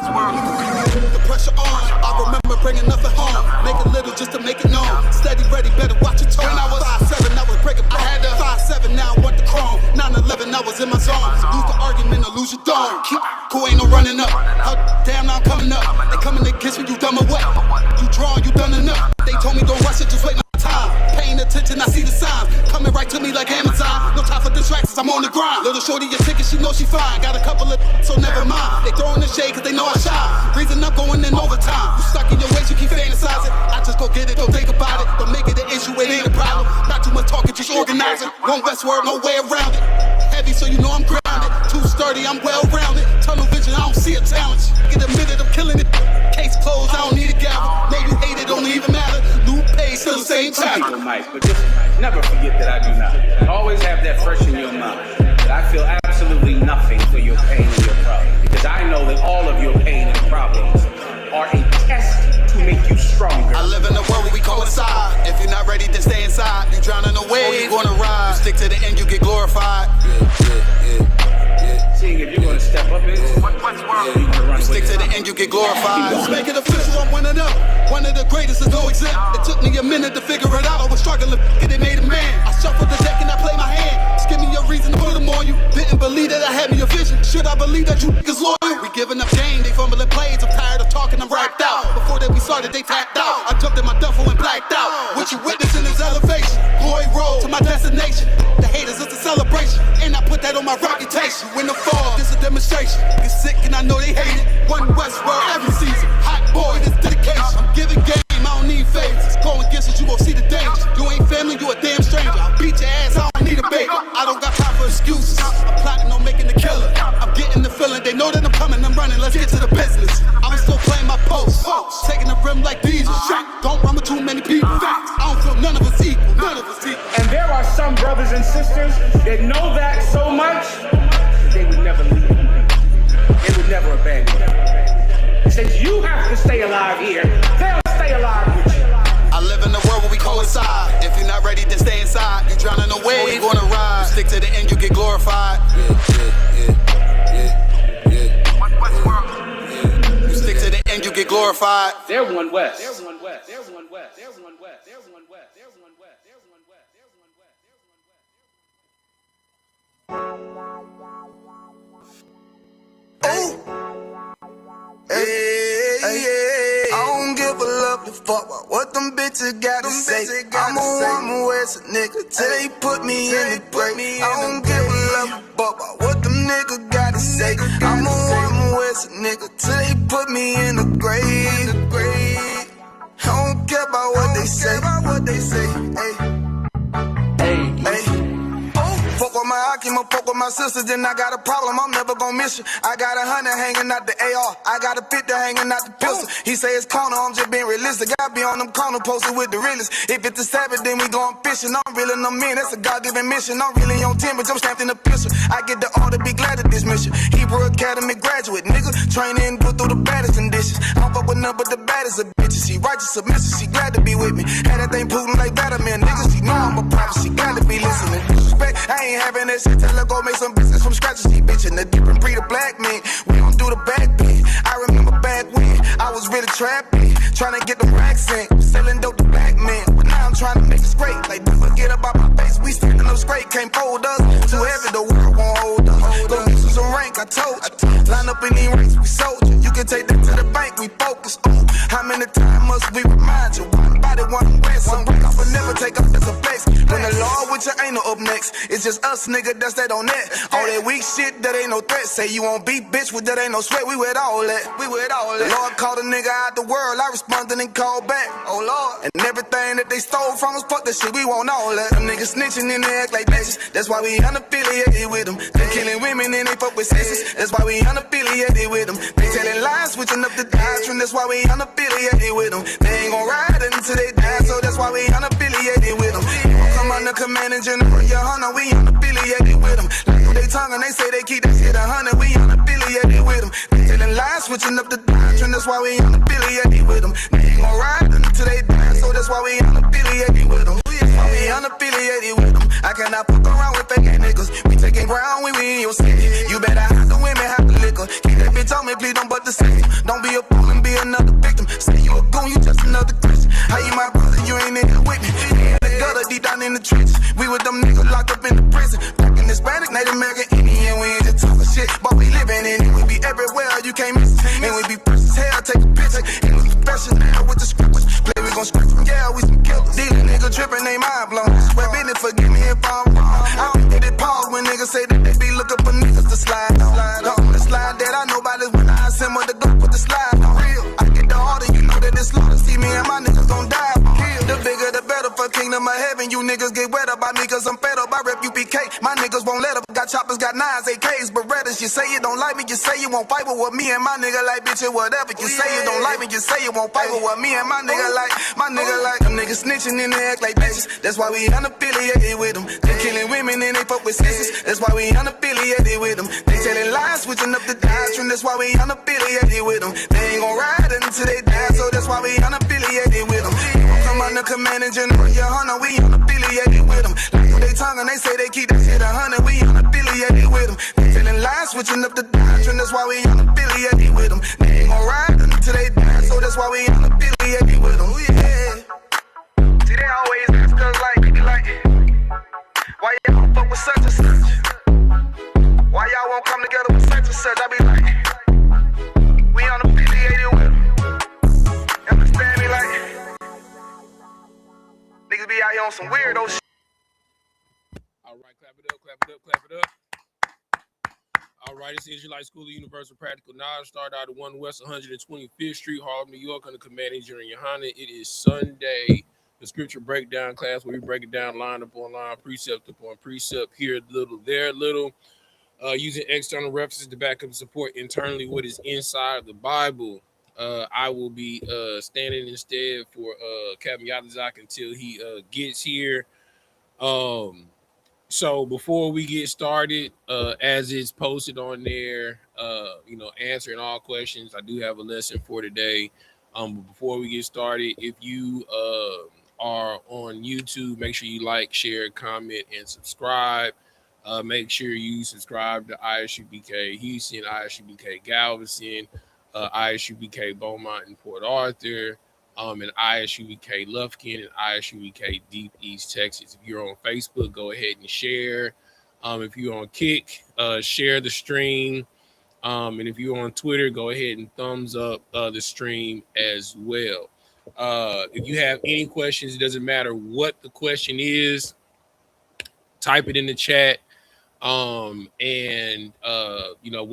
The pressure on, I remember bringing nothing home. Make a little just to make it known. Steady, ready, better watch your tone. When I was 5'7", I was breaking. I had to 5'7", now I want the chrome. 9/11, I was in my zone. Lose the argument or lose your dome. Keep cool, ain't no running up. Damn, now I'm coming up. They coming against me, you dumb or what? You drawn, you done enough. They told me don't rush it, just wait my time. Paying attention, I see the signs. Coming right to me like Amazon. No time for distractions, I'm on the grind. Little shorty, your ticket, she know she fine. Got a couple of so never mind. They throwing the shade cause they know I shine. Reason I'm going in overtime. You stuck in your ways, you keep fantasizing. I just go get it, don't think about it. Don't make it an issue, it ain't a problem. Not too much talking, just organizing. One Westward, no way around it. Heavy, so you know I'm grounded. Too sturdy, I'm well-rounded. Tunnel vision, I don't see a challenge. Get admitted, I'm killing it. Case closed, I don't need a gavel. Know you hate it, don't even matter. New page, still the same time. People might, but just never forget that I do not. Always have that fresh in your mind. That I feel absolutely nothing for your pain and your problem. Because I know that all of your pain and problems are a test to make you stronger. I live in a world where we coincide. If you're not ready to stay inside, you drowning away, you gonna ride. You stick to the end, you get glorified. Seeing if you're gonna step up into what's world, you stick to the end, you get glorified. Let's make it official, I'm one of them. One of the greatest, there's no exempt. It took me a minute to figure it out. I was struggling, and it made a man. I shuffled the deck and I played my hand. Just give me a reason to put them on you. Didn't believe that I had me a vision. Should I believe that you niggas loyal? We giving up game, they fumbling plays. I'm tired of talking, I'm wiped out. Before that we started, they tapped out. I jumped in my duffel and blacked out. What you witnessing is elevation. Glory road to my destination. The haters, it's a celebration. And I put that on my reputation. When the fall, this a demonstration. Get sick and I know they hate it. One Westward every season. Hot boy, this dedication. I'm giving game, I don't need favors. Go against it, you won't see the danger. You ain't family, you a damn stranger. I'll beat your ass, I don't need a baby. I don't got time for excuses. I'm plotting on making the killer. I'm getting the feeling, they know that I'm coming, I'm running. Let's get to the business. I'm still playing my post. Taking the rim like diesel. Don't run with too many people. I don't feel none of us equal. None of us equal. And there are some brothers and sisters that know that so much, they would never leave you. They would never abandon you. Since you have to stay alive here, they'll stay alive with you. I live in a world where we coincide. If you're not ready to stay inside, you drowning away, you gonna ride. You stick to the end, you get glorified. You stick to the end, you get glorified. They're one West. They're one West. They're one West. They're one West. They're one West. They're one West. They're one West. They're one West. Hey, I don't give a love to fuck about what them bitches gotta say. I'm a West nigga till they put me in the grave. I don't give a love to fuck about what them niggas gotta say. I'm a West nigga till they put me in the grave. I don't care about what they say. Hey. Fuck with my Akima, fuck with my sisters, then I got a problem, I'm never gon' miss you. I got 100 hanging out the AR, I got a 50 hanging out the pistol. He say it's corner, I'm just being realistic. I be on them corner posted with the realest. If it's the Sabbath, then we going fishing. I'm reeling them in, that's a God-given mission. I'm really on 10, but I'm stamped in the pistol. I get the order, be glad of this mission. Hebrew Academy graduate, nigga. Training, go through the baddest conditions. I don't fuck with none but the baddest of bitches. She righteous, submissive, she glad to be with me. Had that thing Putin like Batman, niggas. She know I'm a prophet, she glad to be listening. Disrespect, I ain't having that shit. Tell her go make some business from scratch. She bitchin' a different breed of black men. We don't do the back bend. I remember back when I was really trapping, trying to get them racks in, selling dope to black men. But now I'm trying to make it straight. Like, don't forget about my face. We standing up straight, can't fold us. Too heavy, the world won't hold us. Go get you some rank, I told you. Line up in these ranks, we soldier. You can take that to the bank, we focus on how many times must we remind you. One body, one breath, some break off and never take off, that's a flex. When the law with you ain't no up next, it's just us, nigga, that's that on that. All that weak shit, that ain't no threat. Say you won't beat, bitch, with that ain't no sweat. We with all that, The Lord called a nigga out the world, I responded and called back. Oh Lord, and everything that they stole from us, fuck that shit, we want all that. Them niggas snitching and they act like bitches, that's why we unaffiliated with them. They killing women and they fuck with sisters, that's why we unaffiliated with them. They telling lies, switching up the doctrine, that's why we unaffiliated with them. They ain't gon' ride until they die, so that's why we unaffiliated with them. Come on the command and general, YAHANNA, we unaffiliated with them. Like they tongue and they say they keep that shit 100, we unaffiliated with them. They telling lies, switching up the doctrine, that's why we unaffiliated with them. They ain't gon' ride until they die, so that's why we unaffiliated with them. That's why we unaffiliated with them. I cannot fuck around with fake niggas. We taking ground when we in your city. You better have the women, have the liquor. Keep that bitch told me, please don't but the system. Don't be a fool and be another victim. Say you a goon, you just another Christian. How you my brother, you ain't in here with me. We in the gutter, deep down in the trenches. We with them niggas locked up in the prison. Black and Hispanic, Native American, Indian. We ain't just talking shit, but we living in it. We be everywhere, you can't miss it. And we be fresh as hell, take a picture. And we special now with the scriptures. Play, we gon' scratch them, yeah, we some killers. These niggas tripping, they mind blown. Swear business, forgive me if I'm wrong. I be at it pause when niggas say that they be looking for niggas to slide on. The only slide that I know about is when I assemble the gun with the slide on. Real, I get the order, you know that it's slaughter. See me and my niggas gon' die. The bigger the better for kingdom of heaven. You niggas get wetter by me cause I'm fed up. I rep UPK. My niggas won't let up. Got choppers, got nines, AKs, Berettas. You say you don't like me, you say you won't fight with me and my nigga like bitch or whatever. You say you don't like me, you say you won't fight with me and my nigga like. Them niggas snitching and they act like bitches. That's why we unaffiliated with them. They killing women and they fuck with sisters. That's why we unaffiliated with them. They telling lies, switching up the doctrine. That's why we unaffiliated with them. They ain't gon' ride until they die, so that's why we unaffiliated with them. Come on the command and general, YAHANNA, we unaffiliated with them. Like they tongue and they say they keep that shit 100, we unaffiliated with them. They telling lies, switching up the doctrine. That's why we unaffiliated with them. They ain't gon' ride until they die, so that's why we unaffiliated with them. Yeah. See, they always ask us like, why y'all don't fuck with such and such? Why y'all won't come together with such and such? I be like, we unaffiliated with them. Understand me? Like, niggas be out here on some weirdo shit. All right, clap it up, clap it up, clap it up. All right, it's Israelite School of Universal Practical Knowledge. Start out at 1 West 125th Street, Harlem, New York, under command engineer YAHANNA. It is Sunday, the scripture breakdown class, where we break it down line upon line, precept upon precept, here a little, there a little, using external references to back up and support internally what is inside the Bible. I will be standing instead for Captain Isupk until he gets here. So before we get started, as it's posted on there, answering all questions, I do have a lesson for today. But before we get started, if you are on YouTube, make sure you like, share, comment, and subscribe. Make sure you subscribe to I.S.U.P.K Houston, I.S.U.P.K Galveston, I.S.U.P.K Beaumont and Port Arthur, and I.S.U.P.K Lufkin, and I.S.U.P.K Deep East Texas. If you're on Facebook, go ahead and share. If you're on Kick, share the stream. And if you're on Twitter, go ahead and thumbs up the stream as well. If you have any questions, it doesn't matter what the question is, type it in the chat. We'll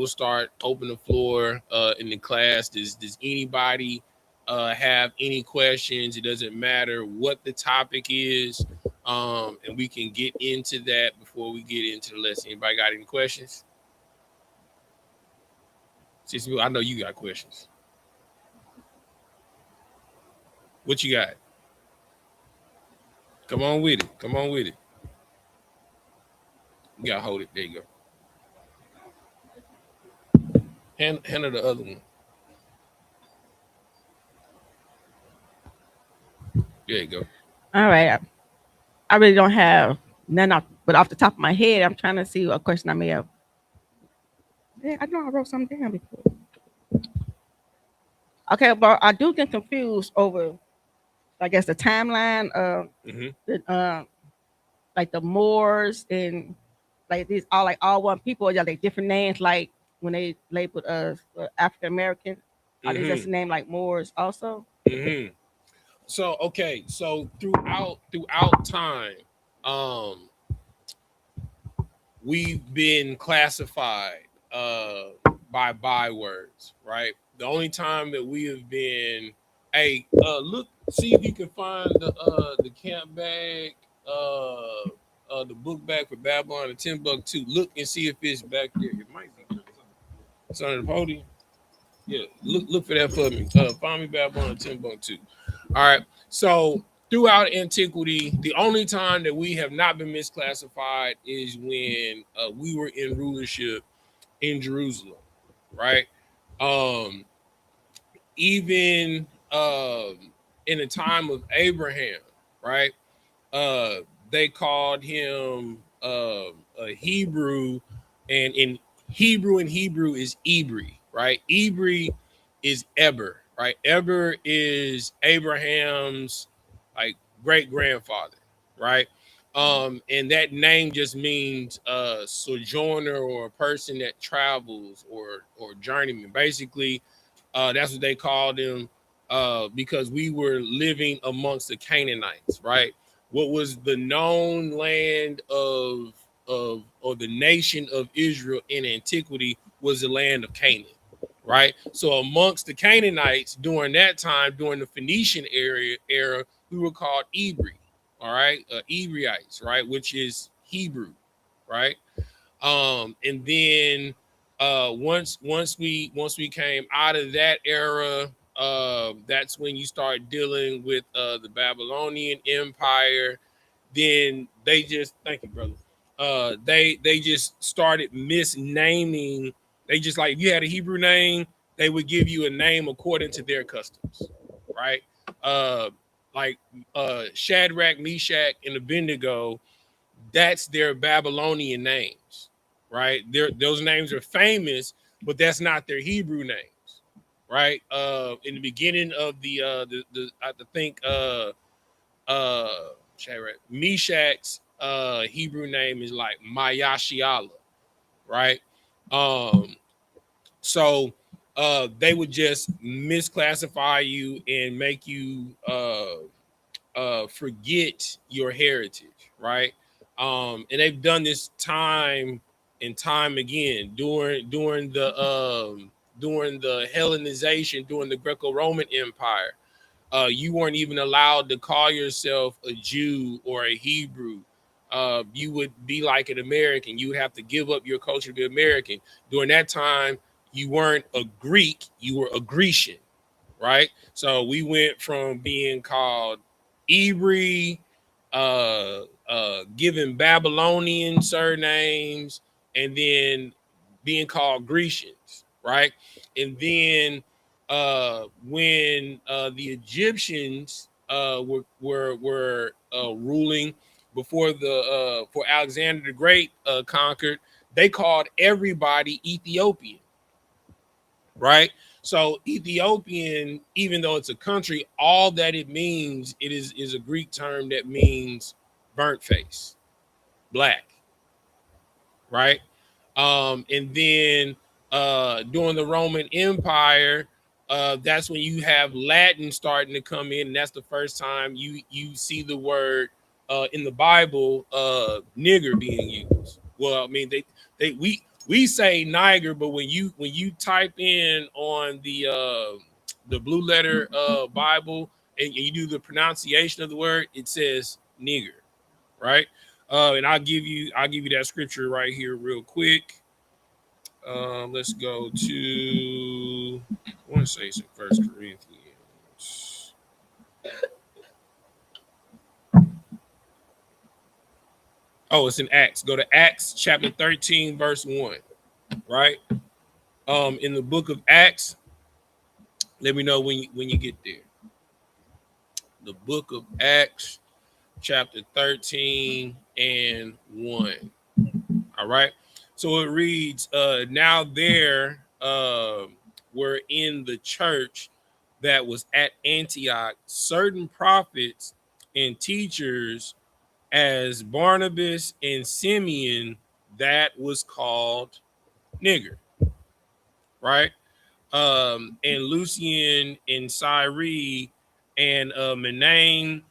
start open the floor in the class. Does anybody have any questions? It doesn't matter what the topic is, and we can get into that before we get into the lesson. Anybody got any questions? I know you got questions. What you got? Come on with it. Come on with it. You gotta hold it. There you go. Handle the other one. There you go. All right. I really don't have none but off the top of my head, I'm trying to see what question I may have. Yeah, I know I wrote something down before. Okay, but I do get confused over, I guess, the timeline of like the Moors and like these all one people, yeah, like different names, like when they labeled us African American, are they just named like Moors also? So throughout time, we've been classified by bywords, right? The only time that we have been, see if you can find the camp bag, the book bag for Babylon, the Timbuktu. Look and see if it's back there. It might be. It's under the podium. Yeah, look for that for me. Find me Babylon and Timbuktu. All right. So throughout antiquity, the only time that we have not been misclassified is when we were in rulership in Jerusalem, right? Even in the time of Abraham, right? They called him a Hebrew, and in Hebrew is Ibri, right? Ibri is Eber, right? Eber is Abraham's like great grandfather, right? And that name just means sojourner or a person that travels or journeyman. Basically, that's what they called him because we were living amongst the Canaanites, right? What was the known land of or the nation of Israel in antiquity was the land of Canaan, right? So amongst the Canaanites during that time, during the Phoenician era, we were called Ibri, all right, Ibriites, right, which is Hebrew, right? And then once we came out of that era, that's when you start dealing with the Babylonian Empire. Then they just thank you, brother. They just started misnaming. They just like if you had a Hebrew name, they would give you a name according to their customs, right? Uh, like Shadrach, Meshach, and Abednego, that's their Babylonian names, right? Those names are famous, but that's not their Hebrew names, right? In the beginning of the I think Shadrach, Meshach's Hebrew name is like Mayashiala, right? Um, so they would just misclassify you and make you forget your heritage, right? And they've done this time and time again during the Hellenization, during the Greco-Roman Empire. You weren't even allowed to call yourself a Jew or a Hebrew. You would be like an American. You would have to give up your culture to be American. During that time, you weren't a Greek, you were a Grecian, right? So we went from being called Ibri, given Babylonian surnames, and then being called Grecians, right? And then when the Egyptians were ruling before the for Alexander the Great conquered, they called everybody Ethiopian, right? So Ethiopian, even though it's a country, all that it means it is a Greek term that means burnt face, black, right? And then during the Roman Empire, that's when you have Latin starting to come in, and that's the first time you see the word in the Bible nigger being used. Well, I mean we say Niger, but when you type in on the blue letter Bible and you do the pronunciation of the word, it says nigger, right? And I'll give you that scripture right here real quick. Let's go to I want to say some First Corinthians. Oh, it's in Acts. Go to Acts chapter 13, verse 1. Right? In the book of Acts, let me know when you get there. The book of Acts, chapter 13 and 1. All right. So it reads, now there were in the church that was at Antioch certain prophets and teachers, as Barnabas and Simeon, that was called nigger, right? And Lucian and Cyrene and Manaen,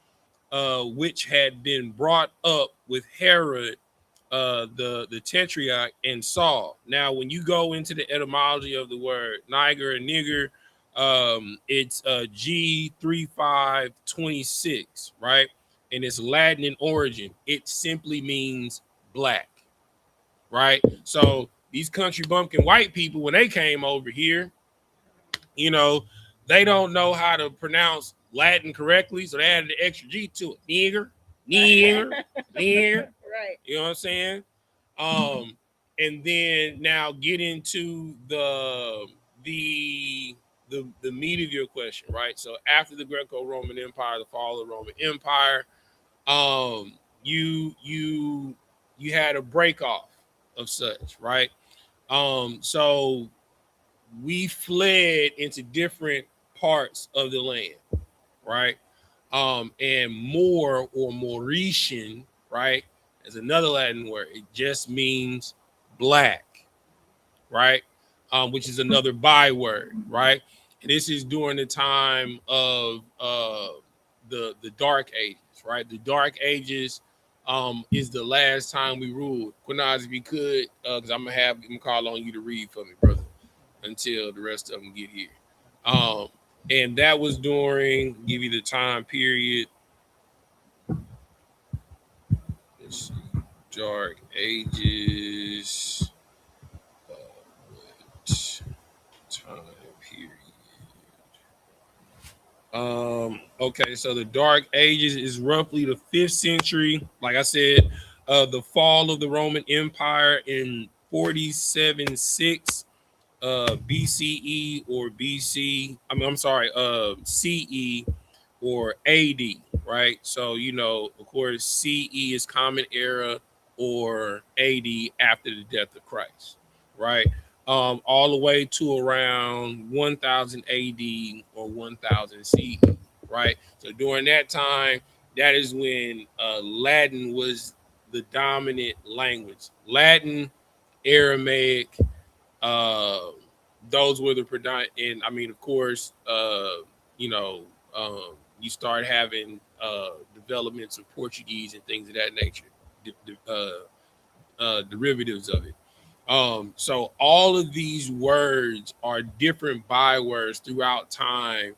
which had been brought up with Herod the Tetrarch and Saul. Now, when you go into the etymology of the word Niger and nigger, it's G3526, right? And it's Latin in origin. It simply means black, right? So these country bumpkin white people, when they came over here, you know, they don't know how to pronounce Latin correctly, so they added the extra G to it. Nigger, nigger, nigger. Right. You know what I'm saying? And then now get into the meat of your question, right? So after the Greco-Roman Empire, the fall of the Roman Empire, you had a break off of such, right? So we fled into different parts of the land, right? And more or Mauritian, right, is another Latin word. It just means black, right? Which is another byword, right? And this is during the time of the Dark Ages, right? The Dark Ages is the last time we ruled. Quinaz, if you could, because I'm gonna call on you to read for me, brother, until the rest of them get here. And that was during, give you the time period. Let's see, Dark Ages. Time period. Okay, so the Dark Ages is roughly the 5th century. Like I said, the fall of the Roman Empire in 47-6 BCE or BC. I'm sorry, CE or AD, right? So, you know, of course, CE is Common Era or AD after the death of Christ, right? All the way to around 1000 AD or 1000 CE, right? So during that time, that is when Latin was the dominant language. Latin, Aramaic, uh, those were the predominant. And I mean, of course, you know, you start having developments of Portuguese and things of that nature, derivatives of it. So all of these words are different bywords throughout time,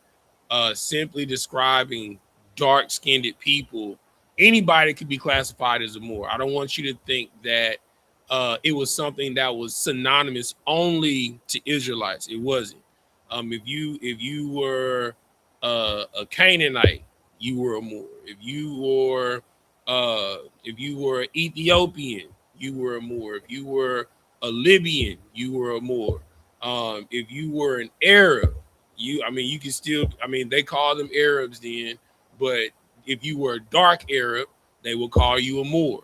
simply describing dark-skinned people. Anybody could be classified as a Moor. I don't want you to think that it was something that was synonymous only to Israelites. It wasn't. If you were a Canaanite, you were a Moor. If you were Ethiopian, you were a Moor. If you were a Libyan, you were a Moor. If you were an Arab, you can still, they called them Arabs then, but if you were a dark Arab, they would call you a Moor,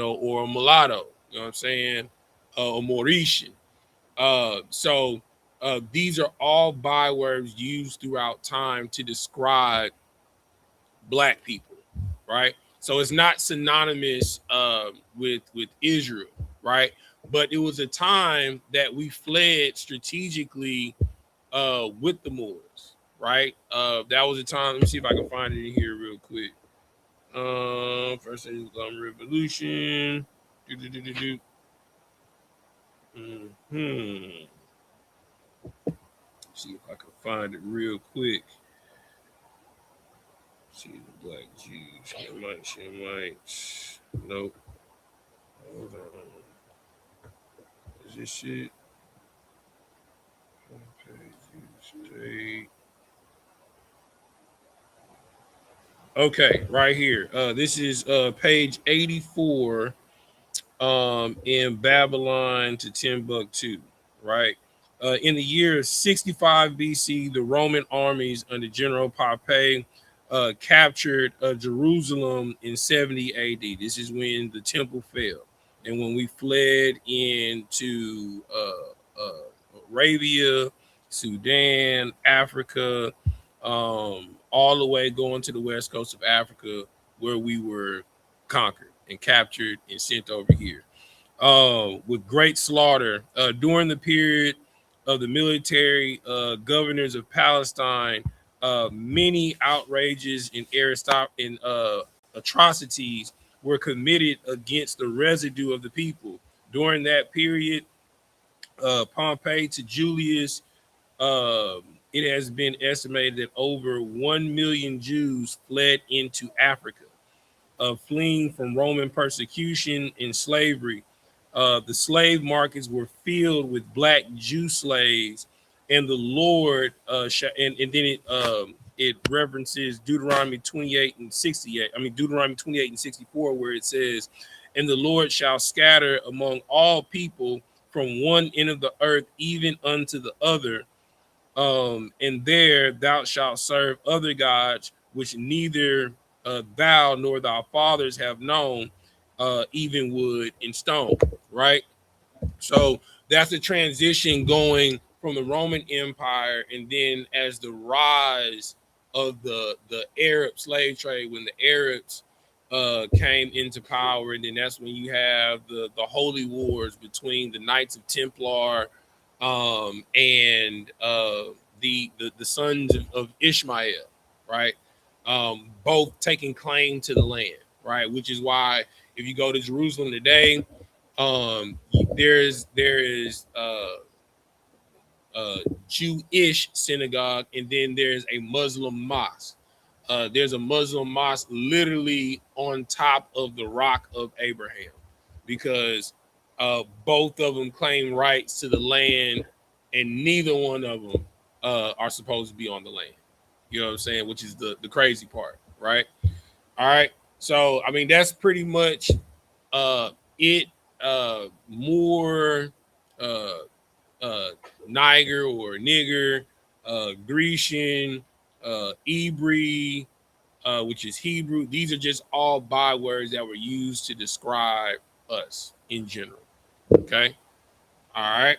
or a mulatto, you know what I'm saying? A Mauritian. So these are all bywords used throughout time to describe black people, right? So it's not synonymous with Israel, right? But it was a time that we fled strategically with the Moors, right? That was a time. Let me see if I can find it in here real quick. First Islamic Revolution. See if I can find it real quick. See the black Jews, Shemites. Nope. Hold on. Is this shit? Okay, right here. This is page 84 in Babylon to Timbuktu, right? In the year 65 BC, the Roman armies under General Pompey captured Jerusalem in 70 AD. This is when the temple fell. And when we fled into Arabia, Sudan, Africa, all the way going to the west coast of Africa, where we were conquered and captured and sent over here with great slaughter. During the period of the military governors of Palestine, many outrages and atrocities were committed against the residue of the people. During that period, Pompey to Julius, it has been estimated that over 1 million Jews fled into Africa, fleeing from Roman persecution and slavery. The slave markets were filled with black Jew slaves, and the Lord, and then it references Deuteronomy 28 and 68. Deuteronomy 28 and 64, where it says, "And the Lord shall scatter among all people from one end of the earth even unto the other. And there thou shalt serve other gods, which neither thou nor thy fathers have known, even wood and stone," right? So that's a transition going from the Roman Empire, and then as the rise of the Arab slave trade, when the Arabs came into power, and then that's when you have the holy wars between the Knights of Templar and the sons of Ishmael, right? Both taking claim to the land, right? Which is why if you go to Jerusalem today, there is Jewish synagogue, and then there's a Muslim mosque. There's a Muslim mosque literally on top of the rock of Abraham, because both of them claim rights to the land, and neither one of them are supposed to be on the land. You know what I'm saying? Which is the crazy part, right? All right. So I mean, that's pretty much it. More Niger or nigger, Grecian, Hebrew, which is Hebrew. These are just all bywords that were used to describe us in general. Okay. All right.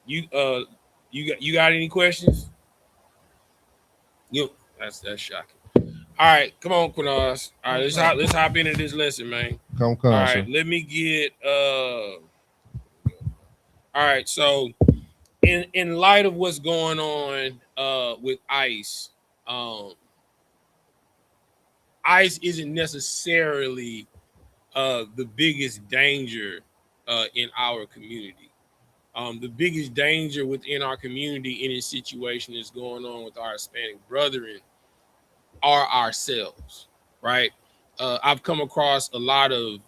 You got any questions? That's shocking. All right, come on, Quinaz. All right, let's hop into this lesson, man. Come, all right, sir. Let me get all right, so in light of what's going on with ICE, ICE isn't necessarily the biggest danger in our community. The biggest danger within our community in this situation is going on with our Hispanic brethren are ourselves, right? I've come across a lot of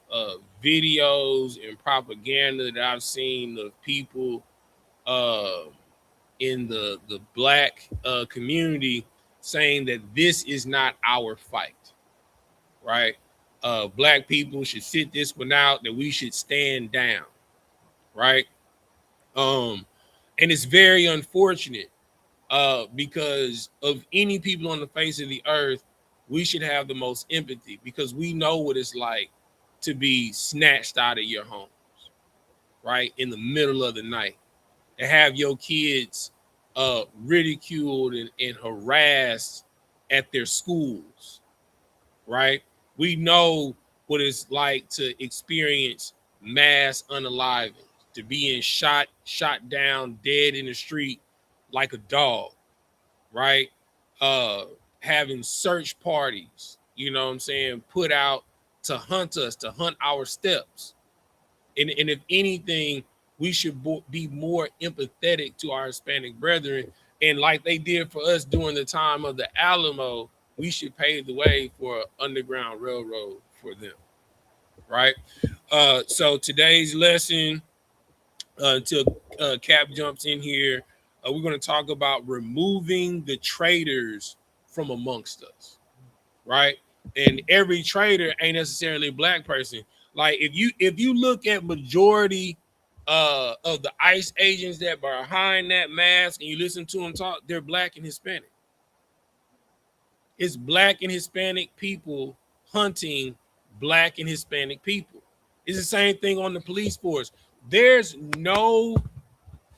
videos and propaganda that I've seen of people in the black community saying that this is not our fight, right? Black people should sit this one out, that we should stand down, right? And it's very unfortunate because of any people on the face of the earth, we should have the most empathy, because we know what it's like to be snatched out of your homes, right? In the middle of the night, to have your kids ridiculed and harassed at their schools, right? We know what it's like to experience mass unaliving, to being shot down dead in the street like a dog, right? Having search parties, you know what I'm saying, put out to hunt us, to hunt our steps. And if anything, we should be more empathetic to our Hispanic brethren. And like they did for us during the time of the Alamo, we should pave the way for an underground railroad for them, right? So today's lesson, until Cap jumps in here, we're going to talk about removing the traitors from amongst us, right? And every traitor ain't necessarily a black person. Like if you look at majority of the ICE agents that are behind that mask and you listen to them talk, they're black and Hispanic. It's black and Hispanic people hunting black and Hispanic people. It's the same thing on the police force. There's no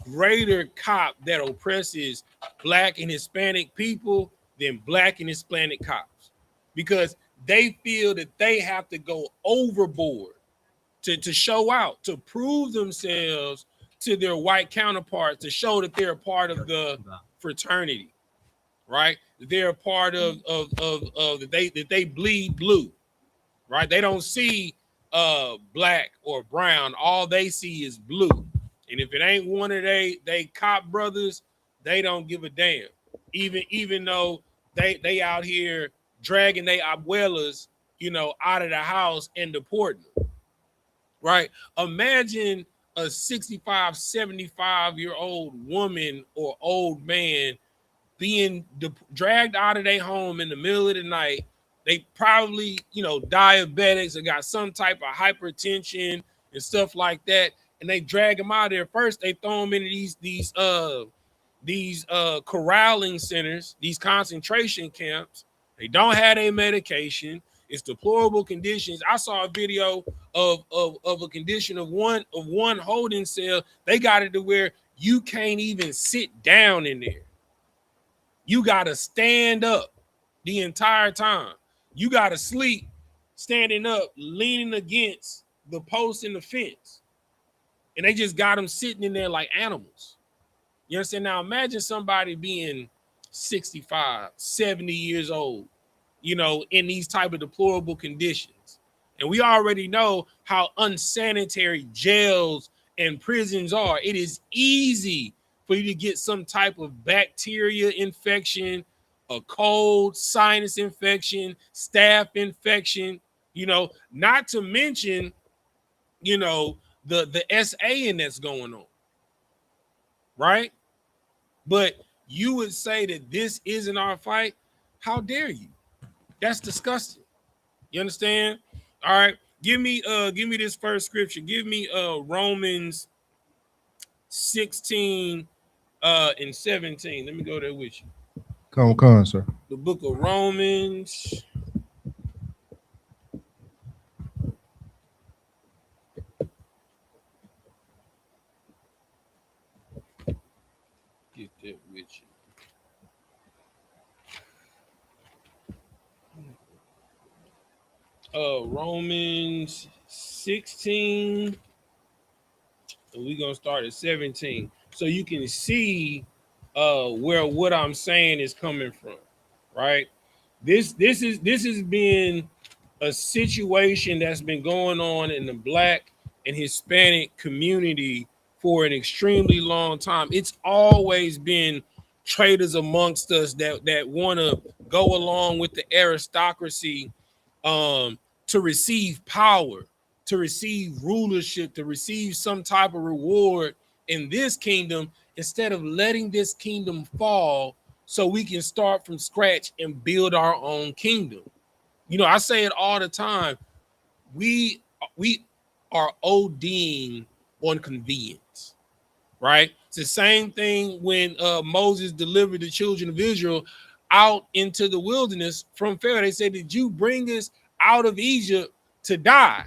greater cop that oppresses black and Hispanic people than black and Hispanic cops, because they feel that they have to go overboard to show out, to prove themselves to their white counterparts, to show that they're a part of the fraternity, right? They're a part of that they bleed blue, right? They don't see black or brown. All they see is blue. And if it ain't one of they cop brothers, they don't give a damn. Even though they out here dragging their abuelas, out of the house and deporting them, right? Imagine a 65, 75-year-old woman or old man being dragged out of their home in the middle of the night. They probably, diabetics or got some type of hypertension and stuff like that. And they drag them out of there. First, they throw them into these corralling centers, these concentration camps. They don't have a medication. It's deplorable conditions. I saw a video of a condition of one holding cell. They got it to where you can't even sit down in there. You got to stand up the entire time. You got to sleep standing up, leaning against the post and the fence. And they just got them sitting in there like animals. You understand? Now imagine somebody being 65, 70 years old, you know, in these type of deplorable conditions. And we already know how unsanitary jails and prisons are. It is easy for you to get some type of bacteria infection, a cold, sinus infection, staph infection, you know, not to mention, you know, the SAing that's going on, right? But you would say that this isn't our fight. How dare you? That's disgusting. You understand? All right. Give me this first scripture. Give me Romans 16 and 17. Let me go there with you. Come on, sir. The book of Romans. Get that with you. Romans 16. And we're gonna start at 17. So you can see where what I'm saying is coming from, right? This has been a situation that's been going on in the Black and Hispanic community for an extremely long time. It's always been traitors amongst us that want to go along with the aristocracy to receive power, to receive rulership, to receive some type of reward in this kingdom, instead of letting this kingdom fall so we can start from scratch and build our own kingdom. You know, I say it all the time. We are ODing on convenience, right? It's the same thing when Moses delivered the children of Israel out into the wilderness from Pharaoh. They said, did you bring us out of Egypt to die,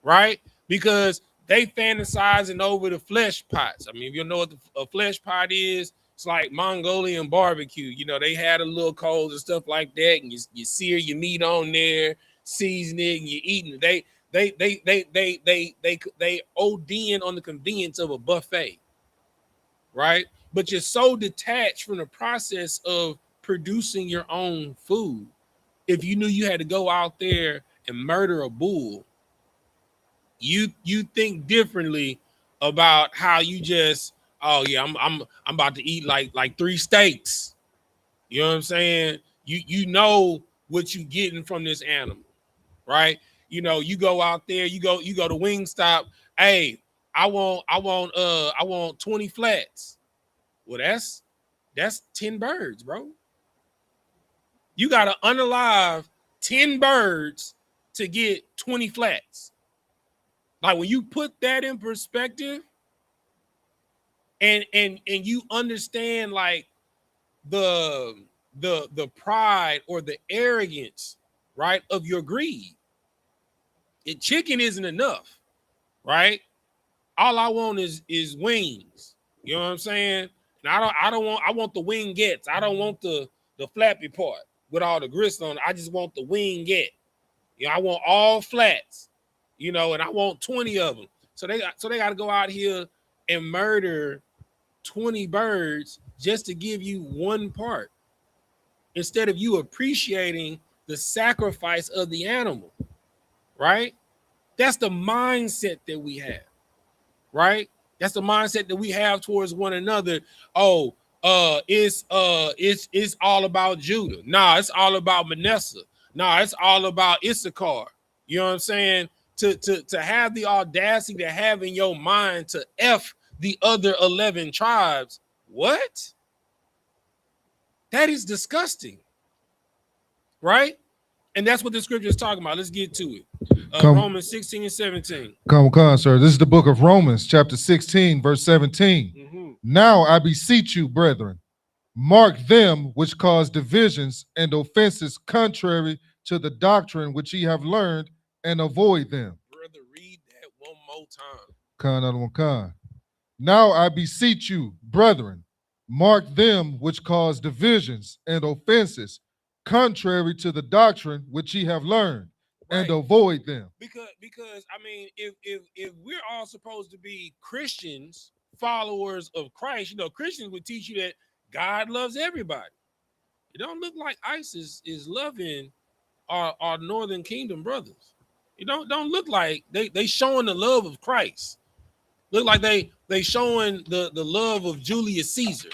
right? Because they fantasizing over the flesh pots. I mean, if you know what a flesh pot is, it's like Mongolian barbecue. You know, they had a little coals and stuff like that, and you sear your meat on there, season it, and you eating it. They ODing on the convenience of a buffet, right? But you're so detached from the process of producing your own food. If you knew you had to go out there and murder a bull, you think differently about how you just, oh yeah, I'm about to eat like 3 steaks. You know what I'm saying? You know what you getting from this animal, right? You know, you go out there, you go to Wingstop. Hey, I want 20 flats. Well, that's 10 birds, bro. You gotta unalive 10 birds to get 20 flats. Like, when you put that in perspective and you understand like the pride or the arrogance, right, of your greed. Chicken isn't enough, right? All I want is wings. You know what I'm saying? And I want the wingettes. I don't want the flappy part with all the grist on it. I just want the wingette. You know, I want all flats, you know, and I want 20 of them. So they got to go out here and murder 20 birds just to give you one part, instead of you appreciating the sacrifice of the animal, right? That's the mindset that we have, right? That's the mindset that we have towards one another. Oh, it's all about Judah. Nah, it's all about Manasseh. Nah, it's all about Issachar. You know what I'm saying? To have the audacity to have in your mind to F the other 11 tribes. What? That is disgusting, right? And that's what the scripture is talking about. Let's get to it. Romans 16 and 17. Come on, sir. This is the book of Romans, chapter 16, verse 17. Mm-hmm. Now I beseech you, brethren, mark them which cause divisions and offenses contrary to the doctrine which ye have learned, and avoid them. Brother, read that one more time. Another one. Now I beseech you, brethren, mark them which cause divisions and offenses, contrary to the doctrine which ye have learned, and Right. avoid them. Because I mean, if we're all supposed to be Christians, followers of Christ, you know, Christians would teach you that God loves everybody. It don't look like ISIS is loving our Northern Kingdom brothers. It don't look like they showing the love of Christ. Look like they showing the love of Julius Caesar.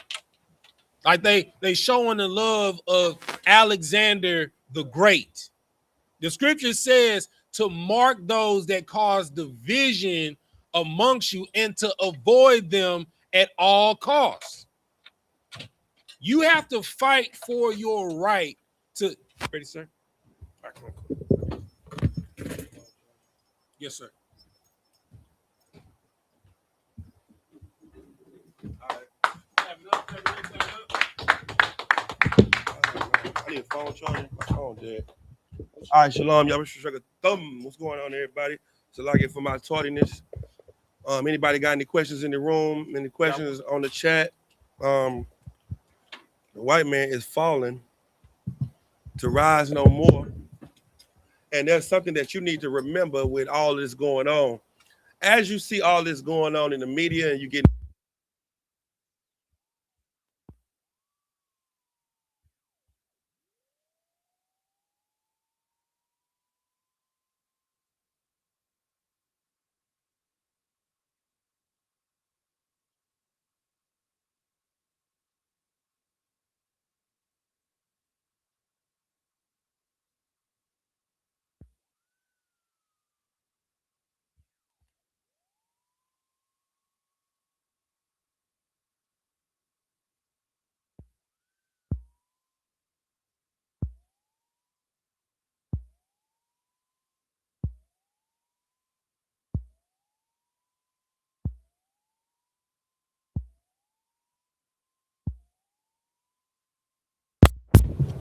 Like they showing the love of Alexander the Great. The scripture says to mark those that cause division amongst you and to avoid them at all costs. You have to fight for your right to. Ready, sir? All right, come on. Yes, sir. I need a phone charger. My phone dead. All right, shalom. Y'all thumb. What's going on, everybody? So like it for my tardiness. Anybody got any questions in the room? Any questions on the chat? The white man is falling to rise no more. And there's something that you need to remember with all this going on. As you see all this going on in the media and you get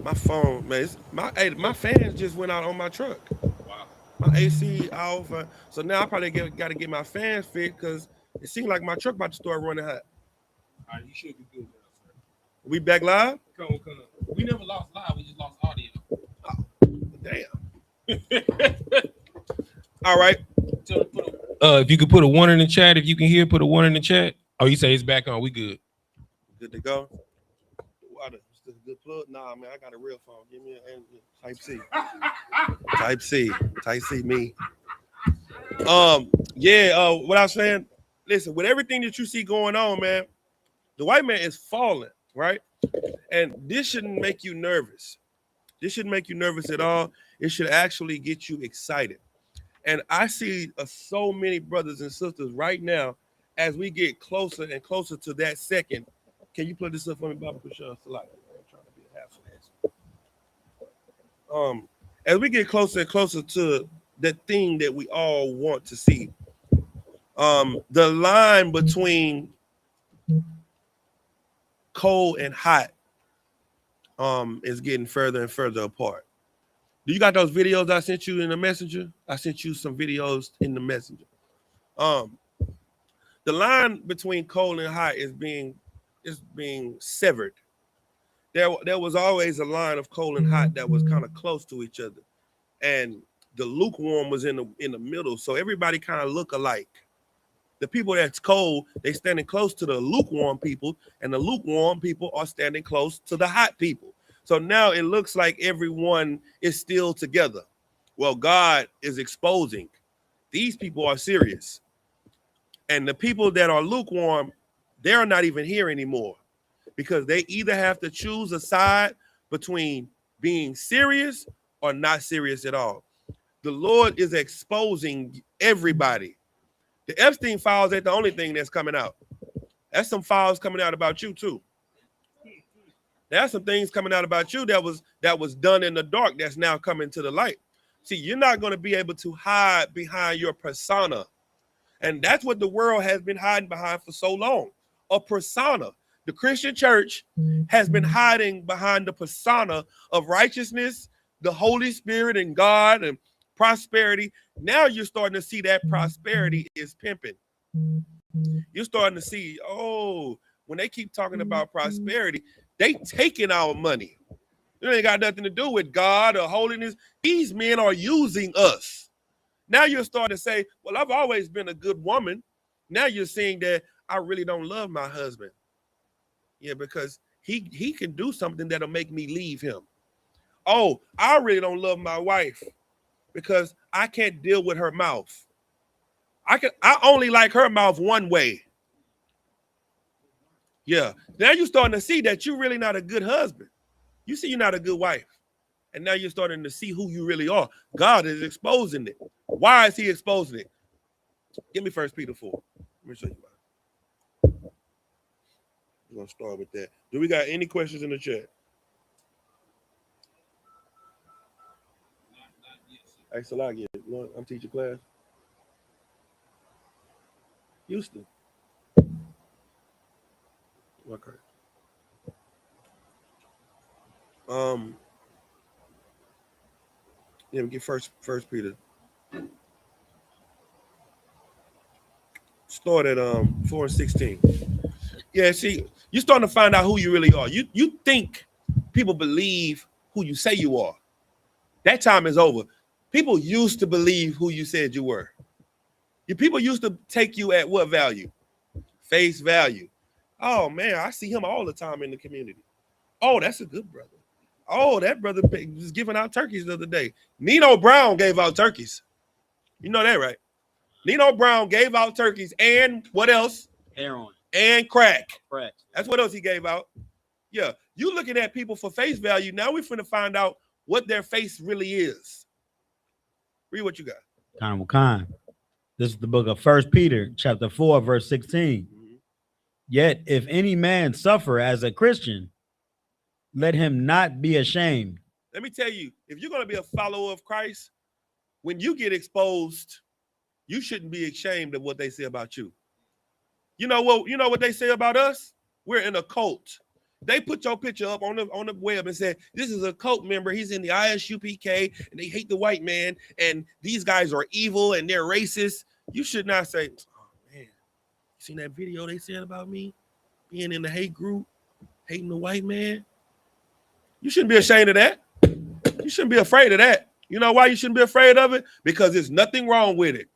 my phone, man, my fans just went out on my truck. Wow. My AC off. So now I probably got to get my fans fixed because it seems like my truck about to start running hot. All right, you should be good now, sir. We back live? Come on. We never lost live. We just lost audio. Damn. All right. If you could put a 1 in the chat, if you can hear, put a 1 in the chat. Oh, you say it's back on. We good. Good to go. Wow, this is a good plug. Nah, man, I got a real phone. Give me a Type C. Type C me. What I was saying, listen, with everything that you see going on, man, the white man is falling, right? And this shouldn't make you nervous. This shouldn't make you nervous at all. It should actually get you excited. And I see so many brothers and sisters right now as we get closer and closer to that second. Can you plug this up for me, Baba? As we get closer and closer to that thing that we all want to see, the line between cold and hot is getting further and further apart. Do you got those videos I sent you in the messenger? I sent you some videos in the messenger. The line between cold and hot is being severed. There was always a line of cold and hot that was kind of close to each other, and the lukewarm was in the middle. So everybody kind of look alike. The people that's cold, they standing close to the lukewarm people, and the lukewarm people are standing close to the hot people. So now it looks like everyone is still together. Well, God is exposing these people are serious. And the people that are lukewarm, they're not even here anymore because they either have to choose a side between being serious or not serious at all. The Lord is exposing everybody. The Epstein files ain't the only thing that's coming out. That's some files coming out about you too. There's some things coming out about you that was done in the dark that's now coming to the light. See, you're not going to be able to hide behind your persona. And that's what the world has been hiding behind for so long, a persona. The Christian church has been hiding behind the persona of righteousness, the Holy Spirit and God and prosperity. Now you're starting to see that prosperity is pimping. You're starting to see, oh, when they keep talking about prosperity, they taking our money. It ain't got nothing to do with God or holiness. These men are using us. Now you're starting to say, well, I've always been a good woman. Now you're saying that I really don't love my husband. Yeah, because he can do something that'll make me leave him. Oh, I really don't love my wife because I can't deal with her mouth. I only like her mouth one way. Yeah. Now you're starting to see that you're really not a good husband. You see you're not a good wife. And now you're starting to see who you really are. God is exposing it. Why is he exposing it? Give me 1 Peter 4. Let me show you why. We're going to start with that. Do we got any questions in the chat? Thanks a lot. I'm teaching class. Houston. Okay. Yeah, we get first Peter. Start at 4:16. Yeah, see, you're starting to find out who you really are. You think people believe who you say you are. That time is over. People used to believe who you said you were. People used to take you at what value? Face value. Oh man, I see him all the time in the community. Oh, that's a good brother. Oh, that brother was giving out turkeys the other day. Nino Brown gave out turkeys. You know that, right? Nino Brown gave out turkeys and what else? Heroin. And crack. Crack. That's what else he gave out. Yeah. You looking at people for face value. Now we're finna find out what their face really is. Read what you got. This is the book of 1 Peter, chapter 4, verse 16. Yet if any man suffer as a Christian, let him not be ashamed. Let me tell you, if you're going to be a follower of Christ, when you get exposed, you shouldn't be ashamed of what they say about you. You know what they say about us? We're in a cult. They put your picture up on the web and said, this is a cult member. He's in the I.S.U.P.K. and they hate the white man. And these guys are evil and they're racist. You should not say, oh man, you seen that video they said about me being in the hate group, hating the white man? You shouldn't be ashamed of that. You shouldn't be afraid of that. You know why you shouldn't be afraid of it? Because there's nothing wrong with it.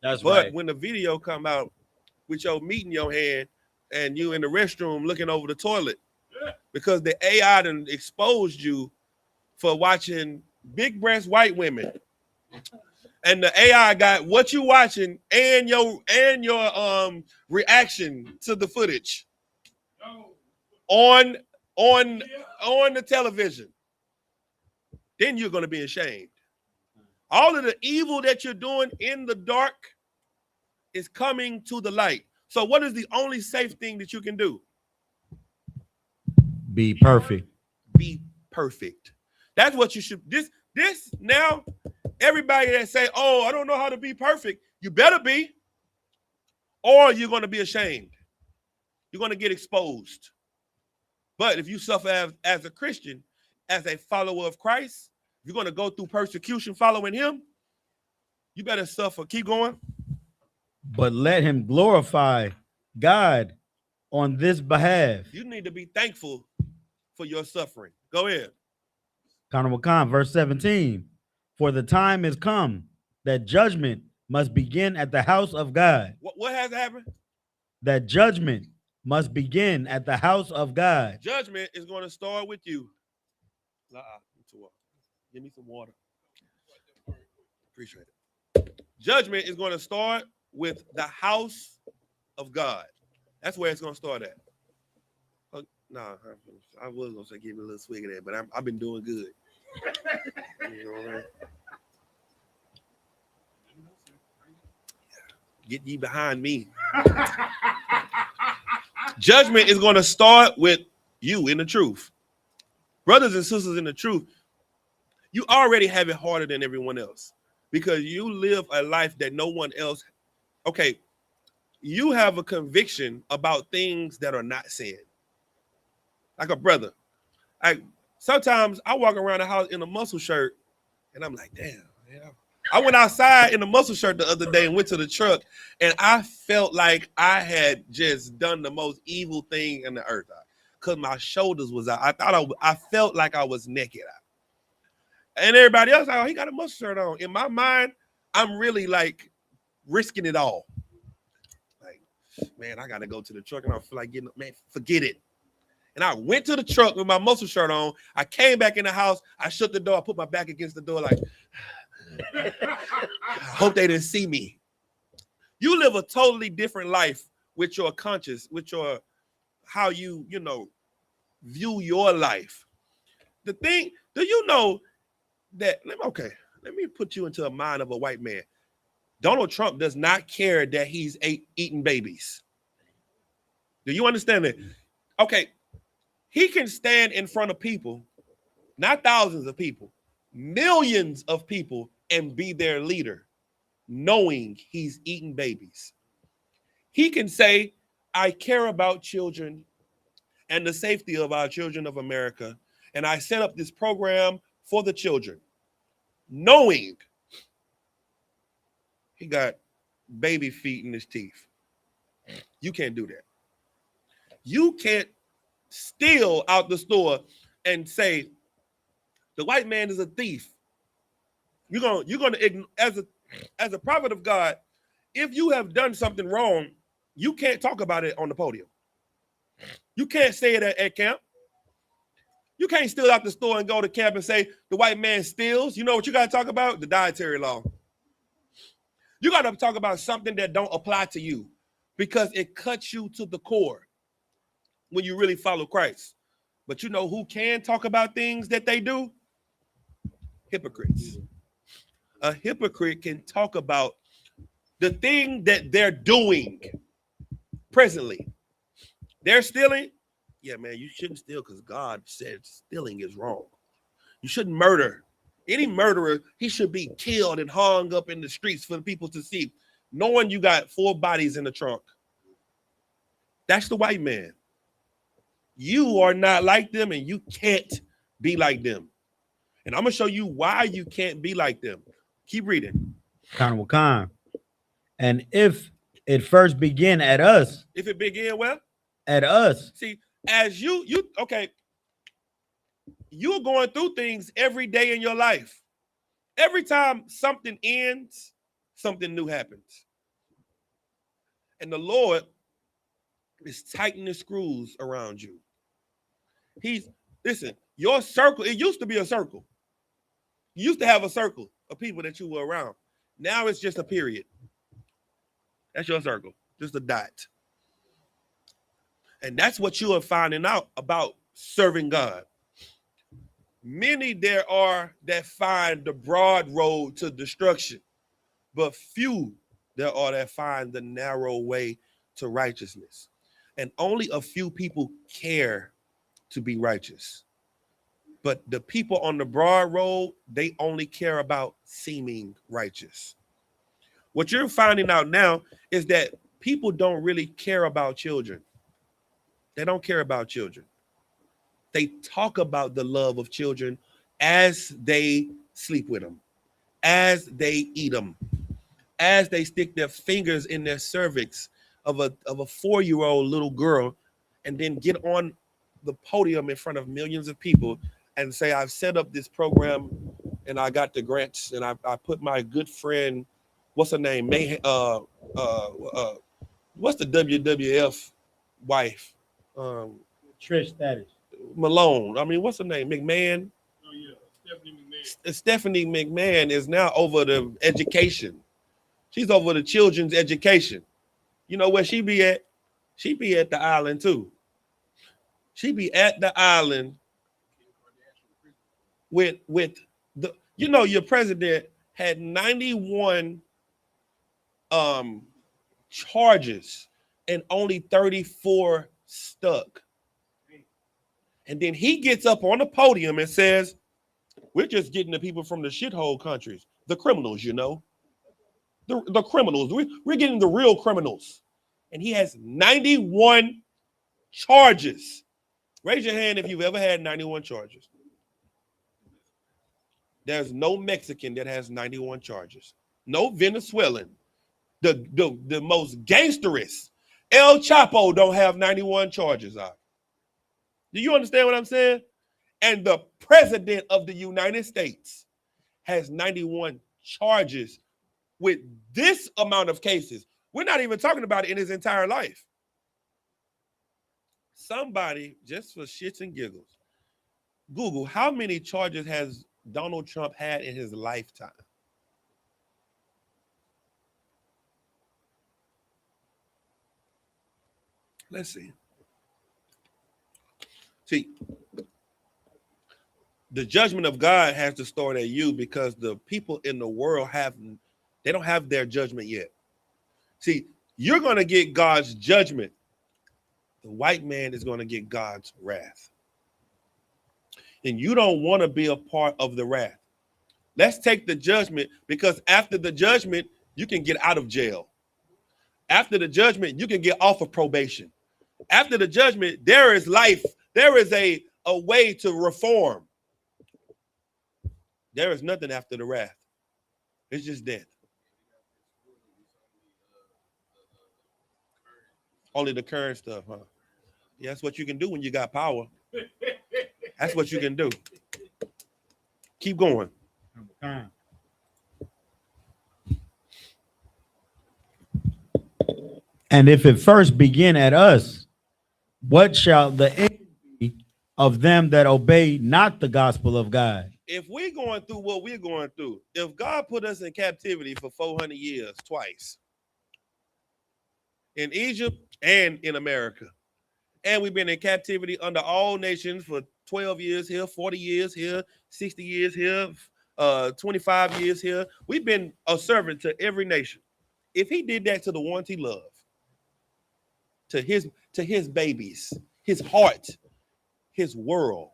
That's but right. When the video come out with your meat in your hand and you in the restroom looking over the toilet, because the AI done exposed you for watching big breast white women. And the AI got what you watching and your reaction to the footage on the television. Then you're going to be ashamed. All of the evil that you're doing in the dark is coming to the light. So what is the only safe thing that you can do? Be perfect. Be perfect. That's what you should. This now, everybody that say, oh, I don't know how to be perfect, you better be, or you're going to be ashamed. You're going to get exposed. But if you suffer as a Christian, as a follower of Christ, you're going to go through persecution following him, you better suffer. Keep going. But let him glorify God on this behalf. You need to be thankful for your suffering. Go ahead. Verse 17. For the time is come that judgment must begin at the house of God. What has happened? That judgment must begin at the house of God. Judgment is going to start with you. Give me some water. Appreciate it. Judgment is going to start with the house of God. That's where it's going to start at. I was going to say give me a little swig of that, but I've been doing good. You know what I mean? Get ye behind me. Judgment is going to start with you in the truth. Brothers and sisters in the truth, you already have it harder than everyone else because you live a life that no one else. Okay, you have a conviction about things that are not sin. Like a brother. Sometimes I walk around the house in a muscle shirt and I'm like, damn, man, I went outside in a muscle shirt the other day and went to the truck, and I felt like I had just done the most evil thing in the earth, because my shoulders was out. I felt like I was naked out. And everybody else, he got a muscle shirt on. In my mind, I'm really like risking it all. Like, man, I got to go to the truck, and I feel like getting, man, forget it. And I went to the truck with my muscle shirt on. I came back in the house. I shut the door. I put my back against the door like, I hope they didn't see me. You live a totally different life with your conscience, with your, how you view your life. The thing, do you know that, let me put you into the mind of a white man. Donald Trump does not care that he's eating babies. Do you understand that? Okay. He can stand in front of people, not thousands of people, millions of people, and be their leader, knowing he's eating babies. He can say, I care about children and the safety of our children of America, and I set up this program for the children, knowing he got baby feet in his teeth. You can't do that. You can't steal out the store and say the white man is a thief. You're gonna as a prophet of God, if you have done something wrong, you can't talk about it on the podium. You can't say it at camp. You can't steal out the store and go to camp and say the white man steals. You know what you got to talk about? The dietary law. You got to talk about something that don't apply to you, because it cuts you to the core when you really follow Christ. But you know who can talk about things that they do? Hypocrites. A hypocrite can talk about the thing that they're doing presently. They're stealing. Yeah, man, you shouldn't steal because God said stealing is wrong. You shouldn't murder. Any murderer, he should be killed and hung up in the streets for the people to see, knowing you got 4 bodies in the trunk. That's the white man. You are not like them, and you can't be like them. And I'm going to show you why you can't be like them. Keep reading. Khan. And if it first begin at us. If it begin where? At us. See, as you're going through things every day in your life. Every time something ends, something new happens. And the Lord is tightening the screws around you. Listen, your circle, it used to be a circle. You used to have a circle of people that you were around. Now it's just a period. That's your circle, just a dot. And that's what you are finding out about serving God. Many there are that find the broad road to destruction, but few there are that find the narrow way to righteousness. And only a few people care to be righteous. But the people on the broad road, they only care about seeming righteous. What you're finding out now is that people don't really care about children. They don't care about children. They talk about the love of children as they sleep with them, as they eat them, as they stick their fingers in their cervix of a 4-year-old little girl, and then get on the podium in front of millions of people and say, I've set up this program and I got the grants, and I put my good friend, what's her name? What's the WWF wife? Trish Stratus. Malone. I mean, what's her name? McMahon? Oh, yeah. Stephanie McMahon. Stephanie McMahon is now over the education. She's over the children's education. You know where she be at? She be at the island too. She be at the island with the, your president had 91 charges and only 34 stuck. And then he gets up on the podium and says, we're just getting the people from the shithole countries, the criminals, the criminals. We're getting the real criminals. And he has 91 charges. Raise your hand if you've ever had 91 charges. There's no Mexican that has 91 charges. No Venezuelan. The most gangsterous. El Chapo don't have 91 charges. Do you understand what I'm saying? And the president of the United States has 91 charges with this amount of cases. We're not even talking about it in his entire life. Somebody, just for shits and giggles, Google how many charges has Donald Trump had in his lifetime. Let's see. See, the judgment of God has to start at you because the people in the world they don't have their judgment yet. See, you're going to get God's judgment. The white man is going to get God's wrath. And you don't want to be a part of the wrath. Let's take the judgment, because after the judgment, you can get out of jail. After the judgment, you can get off of probation. After the judgment, there is life. There is a way to reform. There is nothing after the wrath. It's just death. Only the current stuff, huh? Yeah, that's what you can do when you got power. That's what you can do. Keep going. And if it first begin at us, what shall the end be of them that obey not the gospel of God? If we're going through what we're going through, if God put us in captivity for 400 years twice, in Egypt and in America, and we've been in captivity under all nations for 12 years here, 40 years here, 60 years here, 25 years here. We've been a servant to every nation. If he did that to the ones he loved, to his babies, his heart, his world,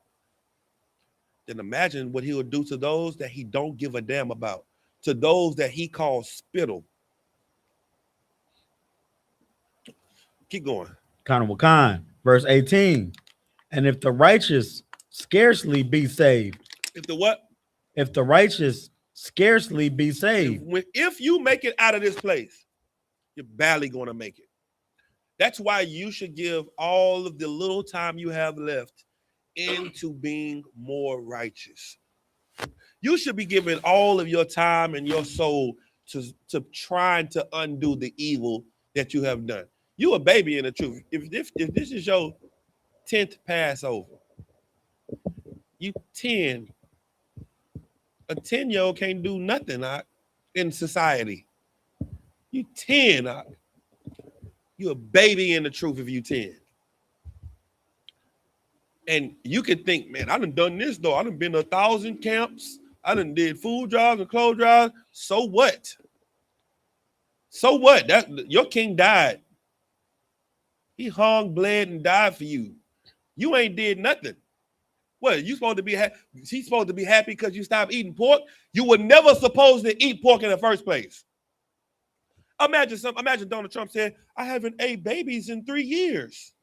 then imagine what he would do to those that he don't give a damn about, to those that he calls spittle. Keep going. Wakan, verse 18. And if the righteous scarcely be saved. If the what? If the righteous scarcely be saved. If you make it out of this place, you're barely going to make it. That's why you should give all of the little time you have left into being more righteous. You should be giving all of your time and your soul to trying to undo the evil that you have done. You a baby in the truth. If this is your 10th Passover, you 10. A 10-year-old can't do nothing in society. You 10. You a baby in the truth if you 10. And you can think, man, I done this though. I done been to 1,000 camps. I done did food drives and clothes drives. So what? So what? Your king died. He hung, bled, and died for you. You ain't did nothing. What? You supposed to be happy? He's supposed to be happy because you stopped eating pork? You were never supposed to eat pork in the first place. Imagine Donald Trump said, I haven't ate babies in 3 years.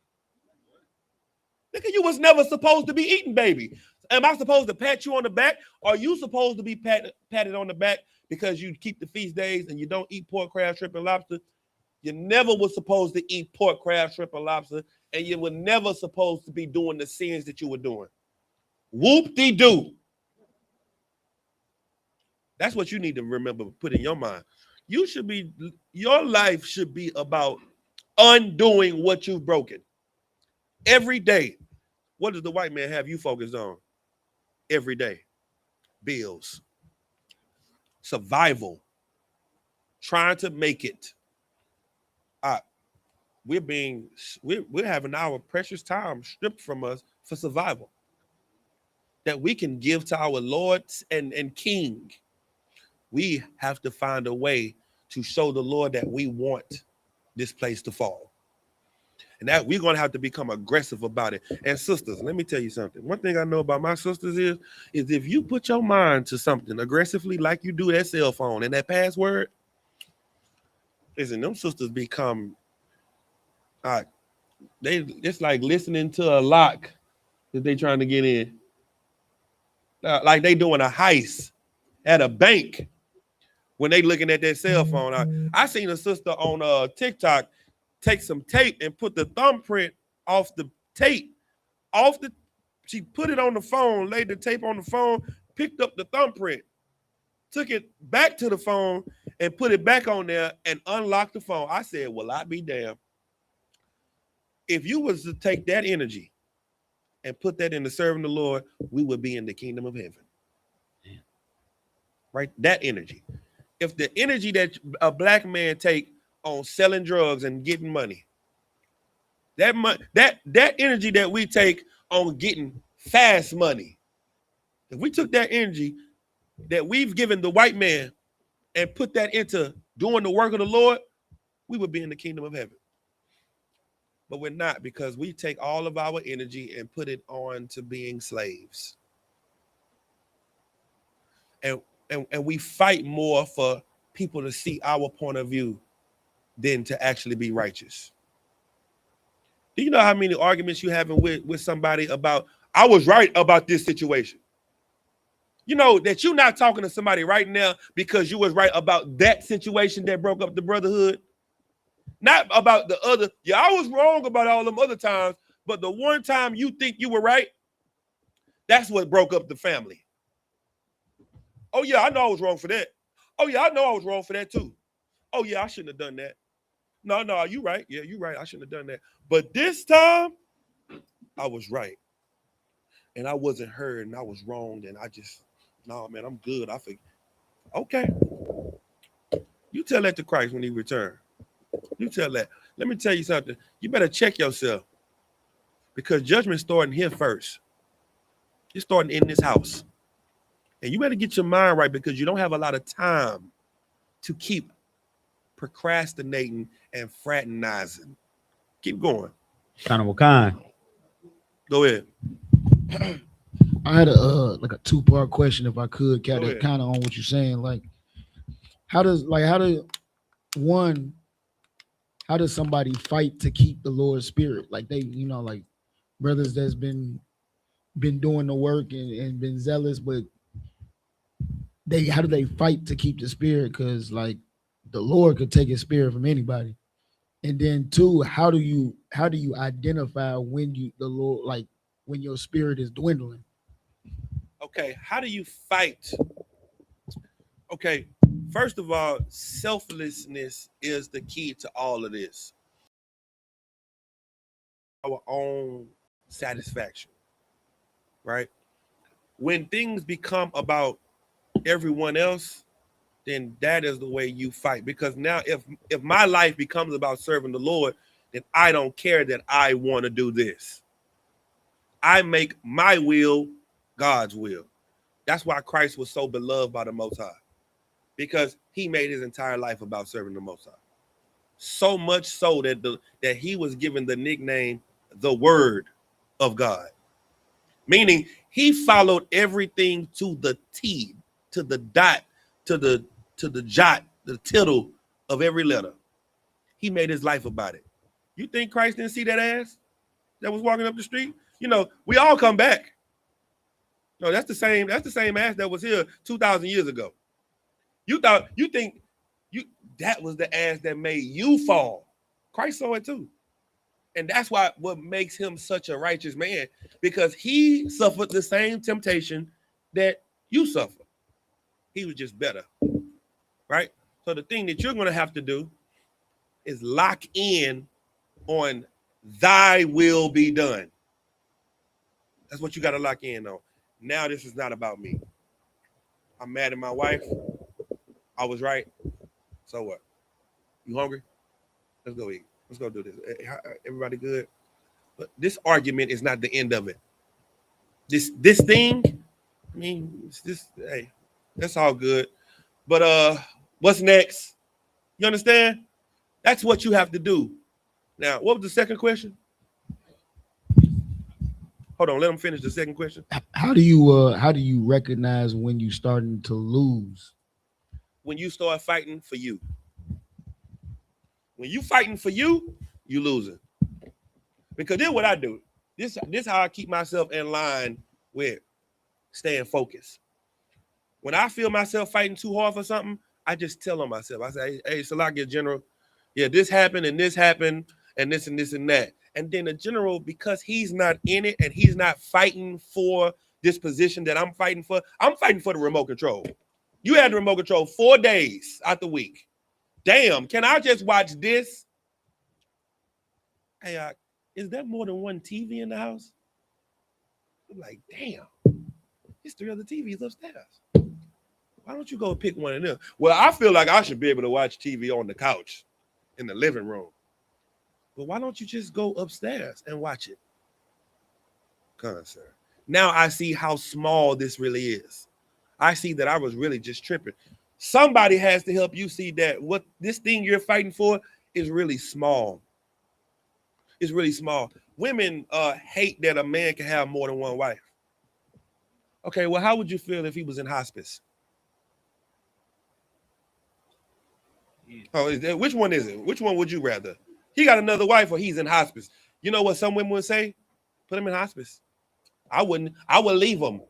Nigga, you was never supposed to be eating baby. Am I supposed to pat you on the back? Or are you supposed to be patted on the back because you keep the feast days and you don't eat pork, crab, shrimp, and lobster? You never was supposed to eat pork, crab, shrimp, and lobster, and you were never supposed to be doing the sins that you were doing. Whoop-de-doo. That's what you need to remember, put in your mind. Your life should be about undoing what you've broken. Every day. What does the white man have you focused on? Every day. Bills. Survival. Trying to make it. We're having our precious time stripped from us for survival that we can give to our Lord and King. We have to find a way to show the Lord that we want this place to fall, and that we're going to have to become aggressive about it. And sisters, let me tell you something. One thing I know about my sisters is if you put your mind to something aggressively, like you do that cell phone and that password, listen, them sisters become it's like listening to a lock that they trying to get in. Like they doing a heist at a bank when they looking at their cell phone. I seen a sister on TikTok take some tape and put the thumbprint off the tape, she put it on the phone, laid the tape on the phone, picked up the thumbprint, took it back to the phone and put it back on there and unlocked the phone. I said, well, I be damned. If you was to take that energy and put that into serving the Lord, we would be in the kingdom of heaven. Right? That energy. If the energy that a black man take on selling drugs and getting money, that energy that we take on getting fast money, if we took that energy that we've given the white man and put that into doing the work of the Lord, we would be in the kingdom of heaven. But we're not, because we take all of our energy and put it on to being slaves. And we fight more for people to see our point of view than to actually be righteous. Do you know how many arguments you having with somebody about, I was right about this situation? You know that you're not talking to somebody right now because you was right about that situation that broke up the brotherhood. Not about the other. Yeah, I was wrong about all them other times, but the one time you think you were right, that's what broke up the family. Oh yeah, I know I was wrong for that. Oh yeah, I know I was wrong for that too. Oh yeah, I shouldn't have done that. No, you right. Yeah, you right. I shouldn't have done that. But this time, I was right. And I wasn't heard and I was wrong. And I just, no, man, I'm good. I think, okay. You tell that to Christ when he returns. You tell that. Let me tell you something. You better check yourself, because judgment's starting here first. It's starting in this house. And you better get your mind right, because you don't have a lot of time to keep procrastinating and fraternizing. Keep going. Kind of what kind? Go ahead. I had a two-part question, if I could, kind of on what you're saying. Like, how does somebody fight to keep the Lord's spirit? Like, they, like brothers that's been doing the work and been zealous, but how do they fight to keep the spirit? Because like the Lord could take his spirit from anybody. And then two, how do you identify when the Lord, like when your spirit is dwindling? Okay, how do you fight? Okay, first of all, selflessness is the key to all of this. Our own satisfaction, right? When things become about everyone else, then that is the way you fight. Because now if my life becomes about serving the Lord, then I don't care that I want to do this. I make my will God's will. That's why Christ was so beloved by the Most High, because he made his entire life about serving the Most High. So much so that he was given the nickname the Word of God, meaning he followed everything to the T, to the dot, to the jot, the tittle of every letter. He made his life about it. You think Christ didn't see that ass that was walking up the street? You know, we all come back. No, that's the same ass that was here 2,000 years ago. That was the ass that made you fall. Christ saw it too. And that's what makes him such a righteous man, because he suffered the same temptation that you suffer. He was just better, right? So the thing that you're going to have to do is lock in on thy will be done. That's what you got to lock in on. Now this is not about me. I'm mad at my wife. I was right. So what? You hungry? Let's go eat. Let's go do this. Everybody good? But this argument is not the end of it. This thing, I mean, hey, that's all good. But what's next? You understand? That's what you have to do. Now, what was the second question? Hold on, let him finish the second question. How do you recognize when you're starting to lose? When you start fighting for you. When you fighting for you, you losing. Because then what I do, this how I keep myself in line with staying focused. When I feel myself fighting too hard for something, I just tell on myself. I say, hey, Salakia General, yeah, this happened and this happened and this and this and that. And then the general, because he's not in it and he's not fighting for this position that I'm fighting for the remote control. You had the remote control 4 days out the week. Damn, can I just watch this? Hey, is there more than one TV in the house? I'm like, damn, there's 3 other TVs upstairs. Why don't you go pick one of them? Well, I feel like I should be able to watch TV on the couch in the living room. But why don't you just go upstairs and watch it? Sir. Now I see how small this really is. I see that I was really just tripping. Somebody has to help you see that what this thing you're fighting for is really small. It's really small. Women hate that a man can have more than one wife. Okay, well, how would you feel if he was in hospice? Oh, which one is it? Which one would you rather? He got another wife or he's in hospice? You know what some women would say? Put him in hospice. I wouldn't. I would leave him.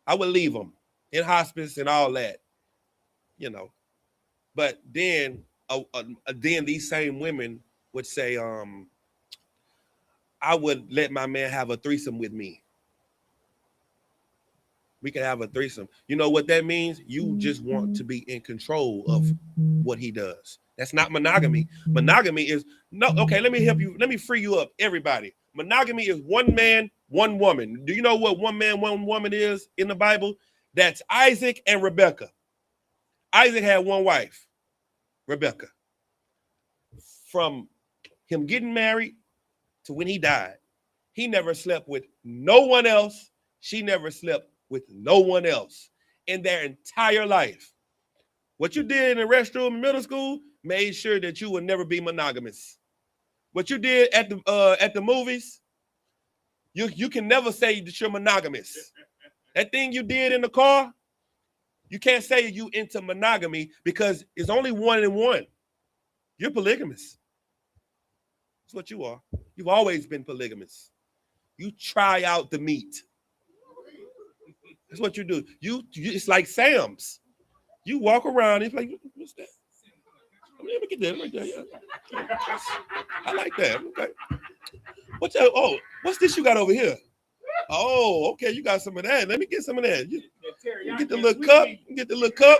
I would leave him in hospice and all that, you know. But then these same women would say, I would let my man have a threesome with me. We can have a threesome. You know what that means? You just want to be in control of what he does. That's not monogamy. Monogamy is no. Okay, let me help you. Let me free you up, everybody. Monogamy is one man, one woman. Do you know what one man, one woman is in the Bible? That's Isaac and Rebekah. Isaac had one wife, Rebekah. From him getting married to when he died, he never slept with no one else. She never slept with no one else in their entire life. What you did in the restroom in middle school made sure that you would never be monogamous. What you did at the movies, you can never say that you're monogamous. That thing you did in the car, you can't say you into monogamy because it's only one and one. You're polygamous. That's what you are. You've always been polygamous. You try out the meat. That's what you do. It's like Sam's. You walk around, it's like, what's that? Let me get that right there. Yeah. I like that. Okay. What's that? Oh, what's this you got over here? Oh, okay, you got some of that. Let me get some of that. You get the little cup. You get the little cup.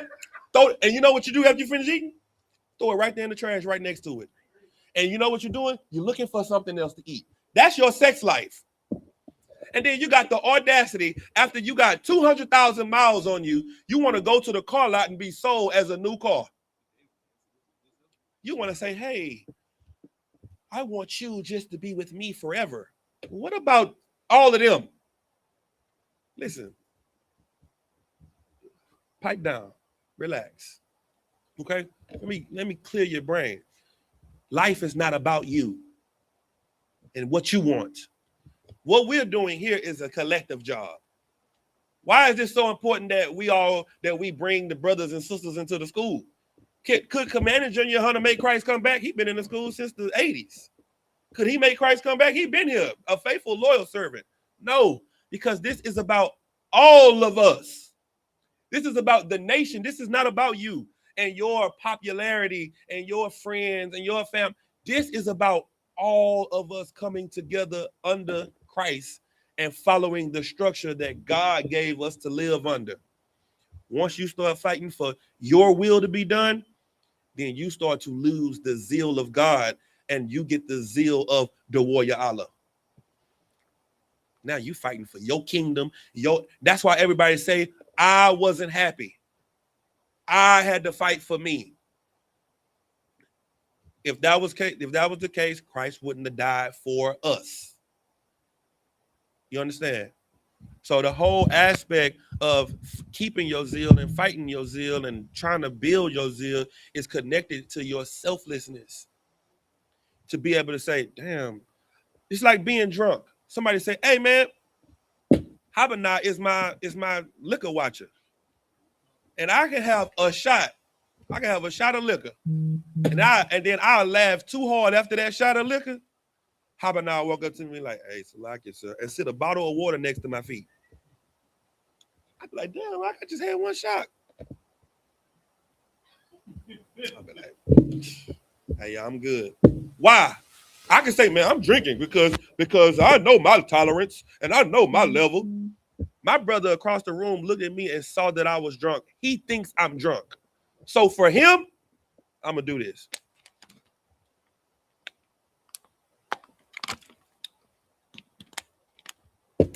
Throw it, and you know what you do after you finish eating? Throw it right there in the trash, right next to it. And you know what you're doing? You're looking for something else to eat. That's your sex life. And then you got the audacity, after you got 200,000 miles on you, you want to go to the car lot and be sold as a new car. You want to say, hey, I want you just to be with me forever. What about all of them? Listen, pipe down, relax. Okay? Let me clear your brain. Life is not about you and what you want. What we're doing here is a collective job. Why is this so important that we bring the brothers and sisters into the school? Could Commander Junior Hunter make Christ come back? He's been in the school since the 80s. Could he make Christ come back? He's been here, a faithful, loyal servant. No, because this is about all of us. This is about the nation. This is not about you and your popularity and your friends and your family. This is about all of us coming together under Christ and following the structure that God gave us to live under. Once you start fighting for your will to be done, then you start to lose the zeal of God and you get the zeal of the warrior Allah. Now you fighting for your kingdom. That's why everybody say, I wasn't happy. I had to fight for me. If that was the case, Christ wouldn't have died for us. You understand? So the whole aspect of keeping your zeal and fighting your zeal and trying to build your zeal is connected to your selflessness. To be able to say, damn, it's like being drunk. Somebody say, hey man, YAHANNA is my liquor watcher. And I can have a shot. I can have a shot of liquor. And then I'll laugh too hard after that shot of liquor. YAHANNA walk up to me like, hey, Salakia, sir, and sit a bottle of water next to my feet. I'd be like, damn, I just had one shot. I'd be like, hey, I'm good. Why? I can say, man, I'm drinking because I know my tolerance and I know my level. My brother across the room looked at me and saw that I was drunk. He thinks I'm drunk. So for him, I'm going to do this.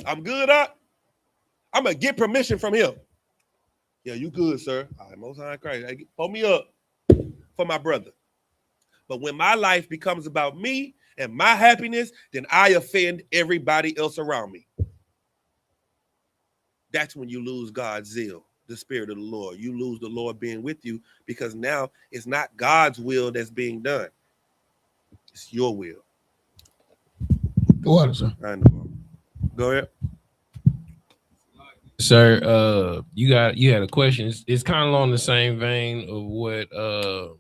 I'm good, I'm going to get permission from him. Yeah, you good, sir. All right, Most High Christ. Hey, pull me up for my brother. But when my life becomes about me and my happiness, then I offend everybody else around me. That's when you lose God's zeal, the Spirit of the Lord. You lose the Lord being with you because now it's not God's will that's being done. It's your will. Go ahead, sir. I know. Go ahead. Sir, you had a question. It's kind of along the same vein of what the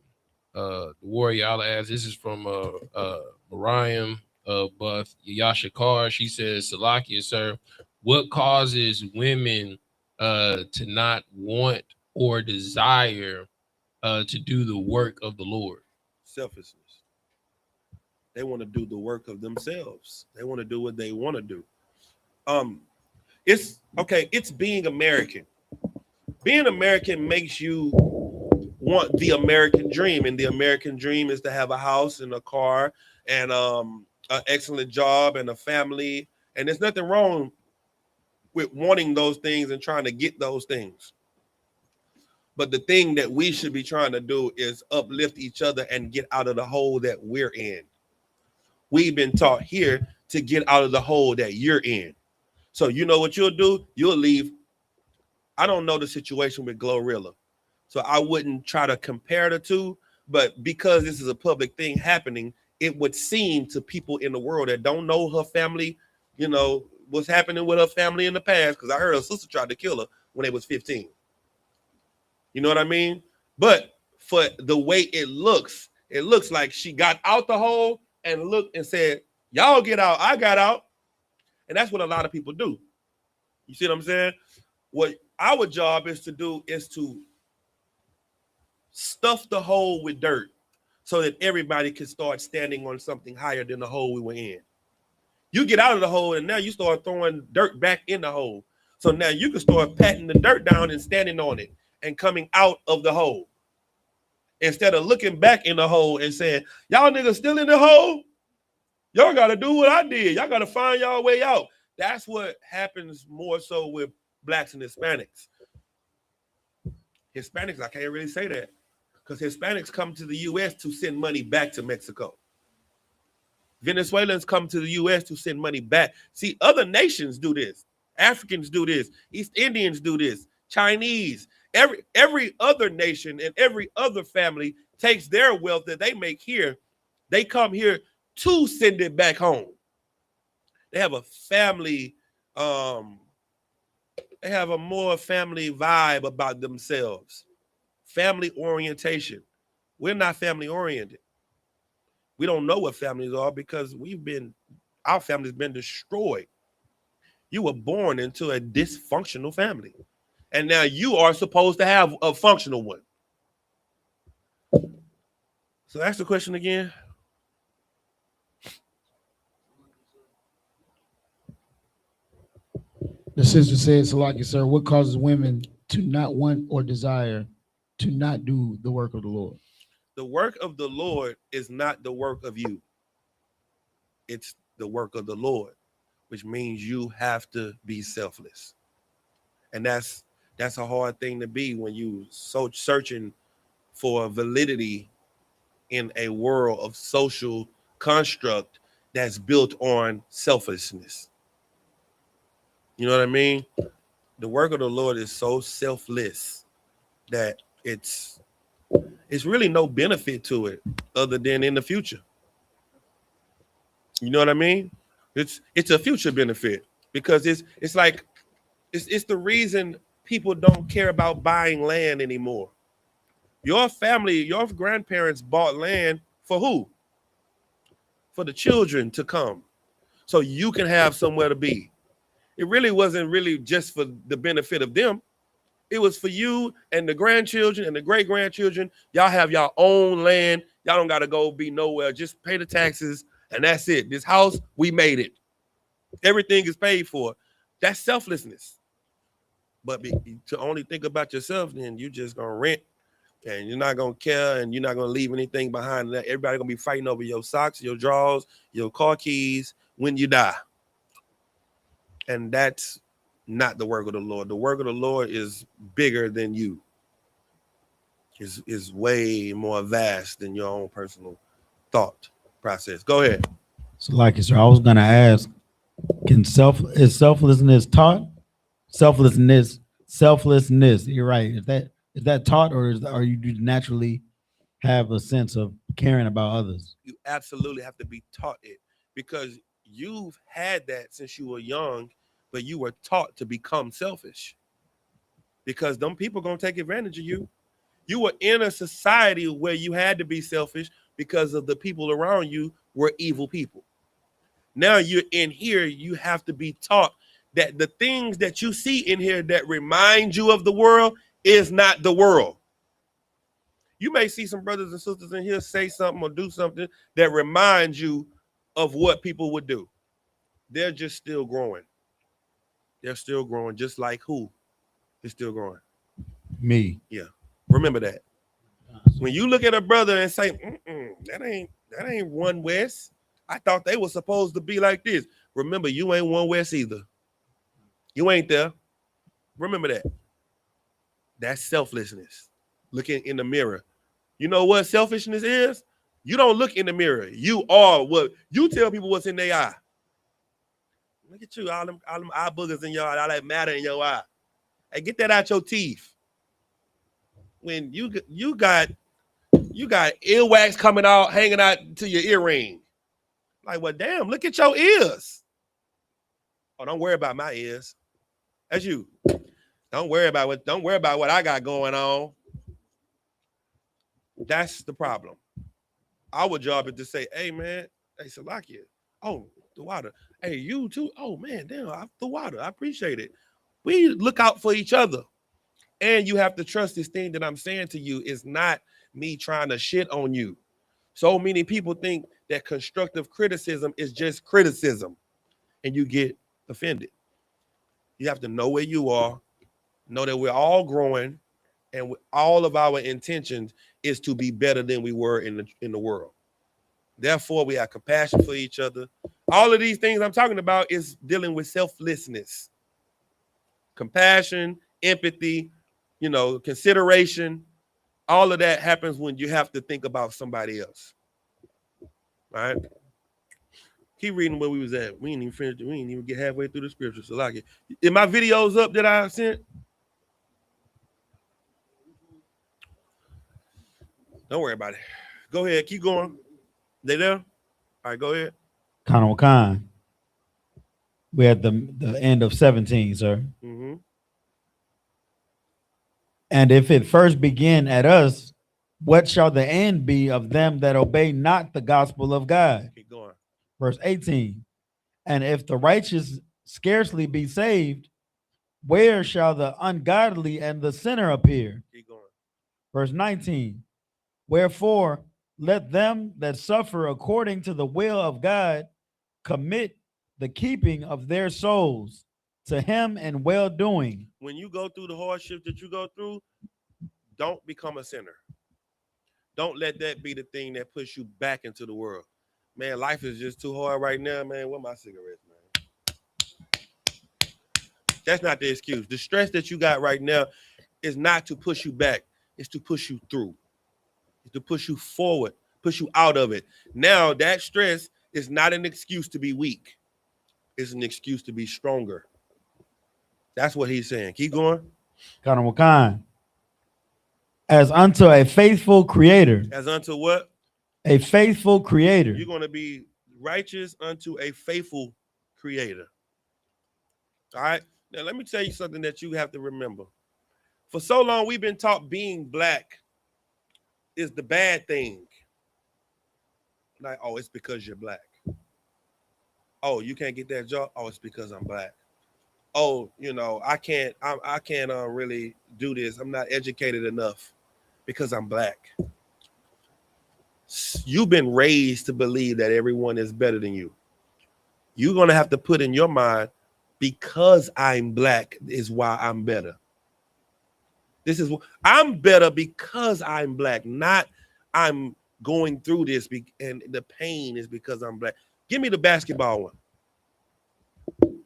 warrior Allah asked. This is from Mariam Buff Yasha Carr. She says, Salakia, sir, what causes women to not want or desire to do the work of the Lord? Selfishness. They want to do the work of themselves. They want to do what they want to do. It's okay. It's being American. Being American makes you want the American dream, and the American dream is to have a house and a car and an excellent job and a family. And there's nothing wrong with wanting those things and trying to get those things. But the thing that we should be trying to do is uplift each other and get out of the hole that we're in. We've been taught here to get out of the hole that you're in. So you know what you'll do? You'll leave. I don't know the situation with Glorilla, so I wouldn't try to compare the two. But because this is a public thing happening, it would seem to people in the world that don't know her family, you know, what's happening with her family in the past, because I heard her sister tried to kill her when they was 15. You know what I mean? But for the way it looks like she got out the hole and looked and said, y'all get out, I got out. And that's what a lot of people do. You see what I'm saying? What our job is to do is to stuff the hole with dirt so that everybody can start standing on something higher than the hole we were in. You get out of the hole and now you start throwing dirt back in the hole. So now you can start patting the dirt down and standing on it and coming out of the hole. Instead of looking back in the hole and saying, y'all niggas still in the hole? Y'all got to do what I did. Y'all got to find y'all way out. That's what happens more so with blacks and Hispanics. Hispanics, I can't really say that because Hispanics come to the U.S. to send money back to Mexico. Venezuelans come to the U.S. to send money back. See, other nations do this. Africans do this. East Indians do this. Chinese. Every other nation and every other family takes their wealth that they make here. They come here to send it back home. They have a family, they have a more family vibe about themselves. Family orientation. We're not family oriented. We don't know what families are because our family's been destroyed. You were born into a dysfunctional family. And now you are supposed to have a functional one. So ask the question again. The sister says, Salaki, sir, what causes women to not want or desire to not do the work of the Lord? The work of the Lord is not the work of you. It's the work of the Lord, which means you have to be selfless. And that's a hard thing to be when you so searching for validity in a world of social construct that's built on selflessness. You know what I mean? The work of the Lord is so selfless that it's really no benefit to it other than in the future. You know what I mean? It's a future benefit because it's the reason people don't care about buying land anymore. Your family, your grandparents bought land for who? For the children to come. So you can have somewhere to be. It really wasn't really just for the benefit of them. It was for you and the grandchildren and the great-grandchildren. Y'all have your own land. Y'all don't got to go be nowhere. Just pay the taxes, and that's it. This house, we made it. Everything is paid for. That's selflessness. But to only think about yourself, then you just going to rent, and you're not going to care, and you're not going to leave anything behind. That everybody going to be fighting over your socks, your drawers, your car keys when you die. And that's not the work of the Lord. The work of the Lord is bigger than you. Is way more vast than your own personal thought process. Go ahead. So, like, sir, I was gonna ask, is selflessness taught? Selflessness. You're right. Is that taught, or you do naturally have a sense of caring about others? You absolutely have to be taught it, because you've had that since you were young, but you were taught to become selfish, because them people gonna take advantage of you. You were in a society where you had to be selfish because of the people around you were evil people. Now you're in here, you have to be taught that the things that you see in here that remind you of the world is not the world. You may see some brothers and sisters in here say something or do something that reminds you of what people would do. They're just still growing. They're still growing, just like who is still growing? Me. Yeah. Remember that. When you look at a brother and say, that ain't One West. I thought they were supposed to be like this. Remember, you ain't One West either. You ain't there. Remember that. That's selflessness. Looking in the mirror. You know what selfishness is? You don't look in the mirror. You are what you tell people what's in their eye. Look at you, all them eye boogers in your eye, all that matter in your eye. Hey, get that out your teeth. When you got earwax coming out, hanging out to your earring. Like, well, damn, look at your ears. Oh, don't worry about my ears. That's you. Don't worry about what I got going on. That's the problem. Our job is to say, hey, man, hey, Salakia. Oh, the water. Hey, you too. Oh, man, damn, the water. I appreciate it. We look out for each other. And you have to trust this thing that I'm saying to you is not me trying to shit on you. So many people think that constructive criticism is just criticism, and you get offended. You have to know where you are, know that we're all growing, and all of our intentions is to be better than we were in the world. Therefore, we have compassion for each other. All of these things I'm talking about is dealing with selflessness, compassion, empathy, consideration. All of that happens when you have to think about somebody else. All right. Keep reading where we was at. We ain't even finished. We ain't even get halfway through the scripture. So like it. Is my videos up that I sent? Don't worry about it. Go ahead. Keep going. They there? All right, go ahead. Khan. We're at the end of 17, sir. Mm-hmm. And if it first begin at us, what shall the end be of them that obey not the gospel of God? Keep going. Verse 18. And if the righteous scarcely be saved, where shall the ungodly and the sinner appear? Keep going. Verse 19. Wherefore, let them that suffer according to the will of God commit the keeping of their souls to him in well-doing. When you go through the hardship that you go through, don't become a sinner. Don't let that be the thing that puts you back into the world. Man, life is just too hard right now, man. Where my cigarettes, man? That's not the excuse. The stress that you got right now is not to push you back. It's to push you through. It's to push you forward, push you out of it. Now, that stress is not an excuse to be weak. It's an excuse to be stronger. That's what he's saying. Keep going. Khan. As unto a faithful creator. As unto what? A faithful creator. You're going to be righteous unto a faithful creator. All right. Now, let me tell you something that you have to remember. For so long, we've been taught being black is the bad thing. Like, oh, it's because you're black. Oh, you can't get that job? Oh, it's because I'm black. oh, you know, I can't really do this. I'm not educated enough because I'm black. You've been raised to believe that everyone is better than you. You're going to have to put in your mind, because I'm black is why I'm better. This is, I'm better because I'm black, not I'm going through this and the pain is because I'm black. Give me the basketball one.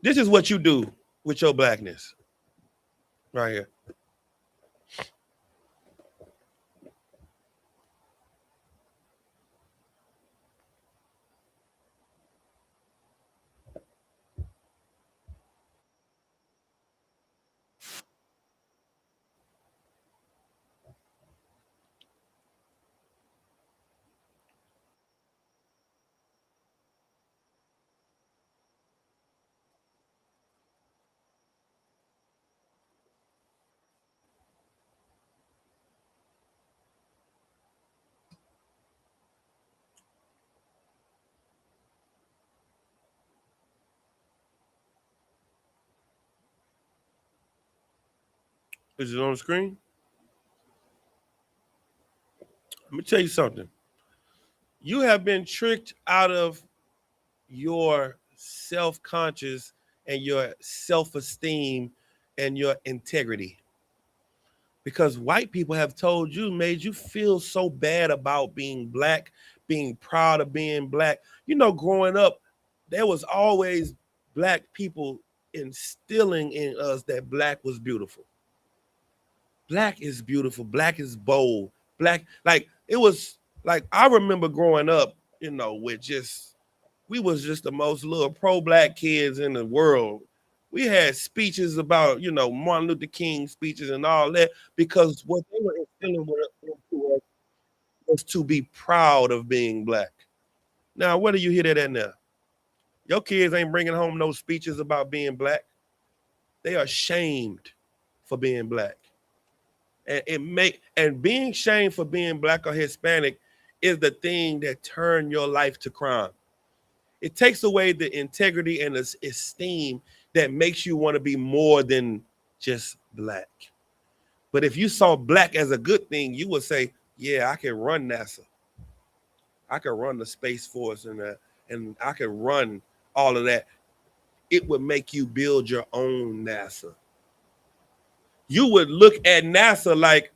This is what you do with your blackness right here. Is it on the screen? Let me tell you something. You have been tricked out of your self-conscious and your self-esteem and your integrity. Because white people have told you, made you feel so bad about being black, being proud of being black. You know, growing up, there was always black people instilling in us that black was beautiful. Black is beautiful. Black is bold. Black, like, it was like, I remember growing up, you know, with just, we was just the most little pro-black kids in the world. We had speeches about, you know, Martin Luther King speeches and all that, because what they were instilling into us was to be proud of being black. Now, where do you hear that at now? Your kids ain't bringing home no speeches about being black. They are shamed for being black. And being shamed for being black or Hispanic is the thing that turn your life to crime. It takes away the integrity and the esteem that makes you want to be more than just black. But if you saw black as a good thing, you would say, yeah, I can run NASA. I can run the Space Force and I can run all of that. It would make you build your own NASA. You would look at NASA like,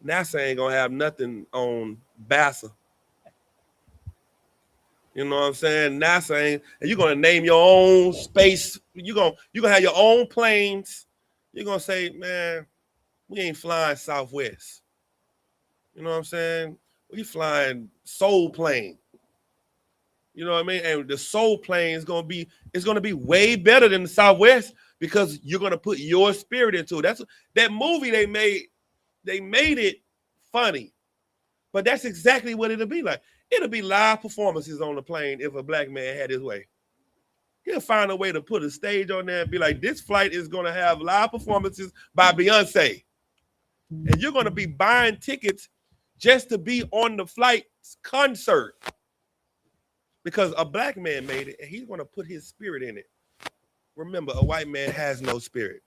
NASA ain't gonna have nothing on Bassa. You know what I'm saying? NASA ain't, and you're gonna name your own space. You're gonna have your own planes. You're gonna say, man, we ain't flying Southwest. You know what I'm saying? We flying Soul Plane. You know what I mean? And the Soul Plane is gonna be way better than the Southwest, because you're gonna put your spirit into it. That's that movie they made. They made it funny, but that's exactly what it'll be like. It'll be live performances on the plane if a black man had his way. He'll find a way to put a stage on there and be like, this flight is going to have live performances by Beyonce. And you're going to be buying tickets just to be on the flight concert, because a black man made it and he's going to put his spirit in it. Remember, a white man has no spirit.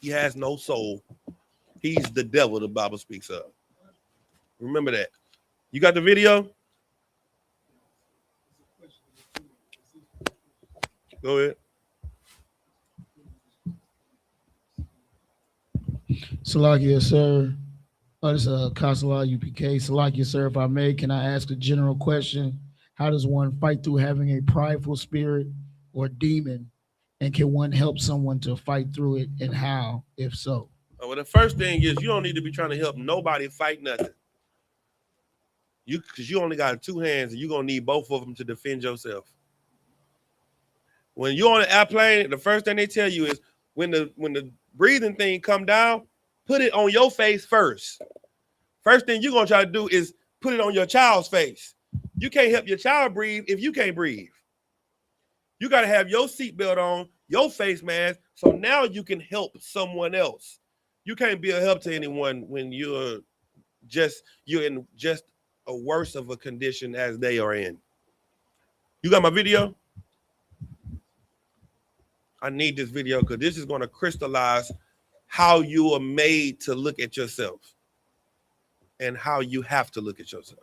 He has no soul. He's the devil the Bible speaks of. Remember that. You got the video? Go ahead. Salakia, sir. This is Consular UPK. Salakia, sir, if I may, can I ask a general question? How does one fight through having a prideful spirit or demon? And can one help someone to fight through it, and how, if so? Well, the first thing is, you don't need to be trying to help nobody fight nothing. Because you only got two hands and you're going to need both of them to defend yourself. When you're on an airplane, the first thing they tell you is, when the breathing thing come down, put it on your face first. First thing you're going to try to do is put it on your child's face. You can't help your child breathe if you can't breathe. You got to have your seatbelt on, your face mask, so now you can help someone else. You can't be a help to anyone when you're in just a worse of a condition as they are in. You got my video? I need this video because this is going to crystallize how you are made to look at yourself and how you have to look at yourself.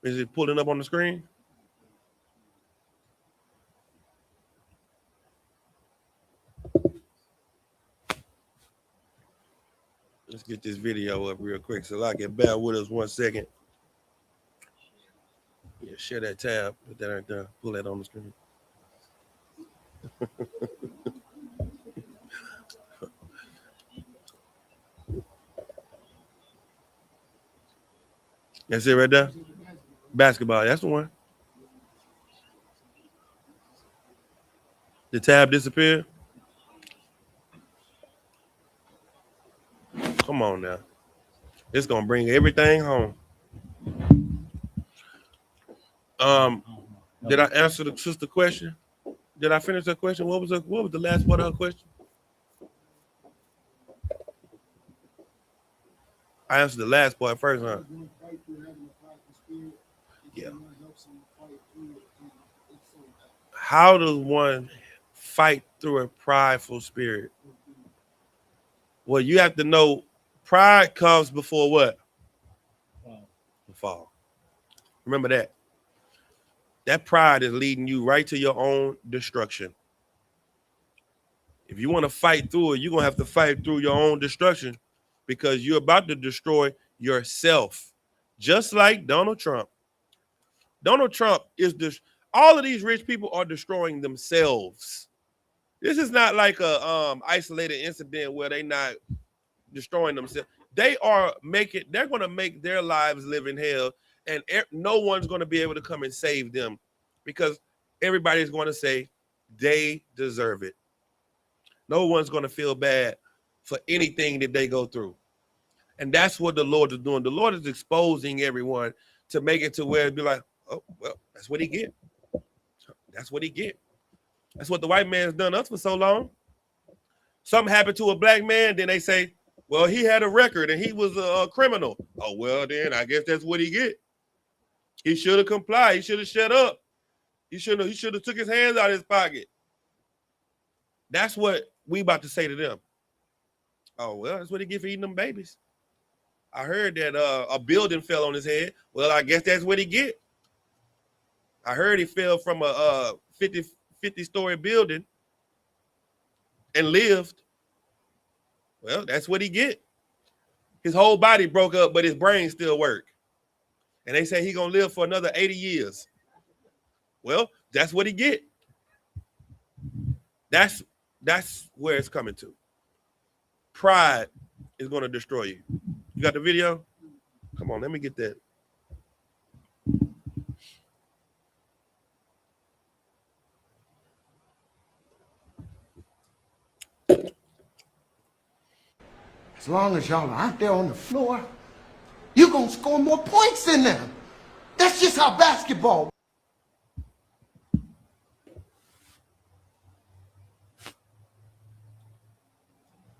Is it pulling up on the screen? Let's get this video up real quick. So I can bear with us 1 second. Yeah, share that tab. Put that right there. Pull that on the screen. That's it right there. Basketball. That's the one. The tab disappeared. Come on now. It's gonna bring everything home. Did I answer the sister question? Did I finish her question? What was the last part of her question? I answered the last part first, huh? Yeah. How does one fight through a prideful spirit? Well, you have to know pride comes before what? The fall. Remember that. That pride is leading you right to your own destruction. If you want to fight through it, you're going to have to fight through your own destruction because you're about to destroy yourself. Just like Donald Trump. Donald Trump is all of these rich people are destroying themselves. This is not like a isolated incident where they're not destroying themselves. They're going to make their lives live in hell, and no one's going to be able to come and save them because everybody's going to say they deserve it. No one's going to feel bad for anything that they go through. And that's what the Lord is doing. The Lord is exposing everyone to make it to where it'd be like, oh, well, that's what he get. That's what he get. That's what the white man's done us for so long. Something happened to a black man, then they say, well, he had a record and he was a criminal. Oh, well, then I guess that's what he get. He should have complied. He should have shut up. He should have took his hands out of his pocket. That's what we about to say to them. Oh, well, that's what he get for eating them babies. I heard that a building fell on his head. Well, I guess that's what he get. I heard he fell from a 50-story building and lived. Well, that's what he get. His whole body broke up, but his brain still work. And they say he gonna live for another 80 years. Well, that's what he get. That's where it's coming to. Pride is gonna destroy you. You got the video? Come on, let me get that. As long as y'all are out there on the floor, you're going to score more points than them. That's just how basketball. You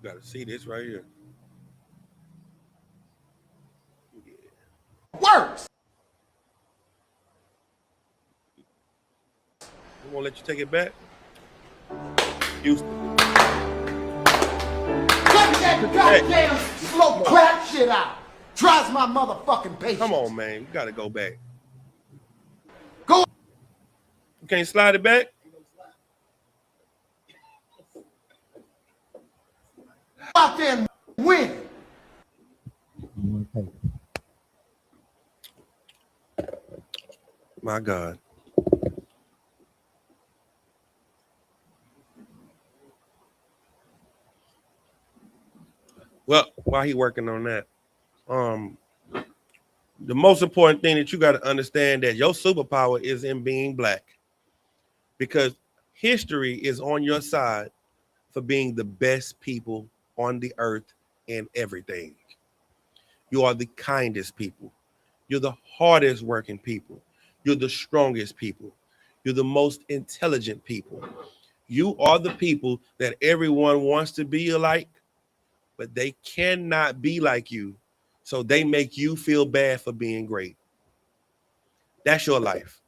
got to see this right here. Works. I'm going to let you take it back. Houston. That goddamn slow crap shit out. Drives my motherfucking patience. Come on, man. You got to go back. Go. You can't slide it back? Out there and win. My God. Well, while he working on that, the most important thing that you got to understand that your superpower is in being black, because history is on your side for being the best people on the earth in everything. You are the kindest people. You're the hardest working people. You're the strongest people. You're the most intelligent people. You are the people that everyone wants to be alike, but they cannot be like you. So they make you feel bad for being great. That's your life.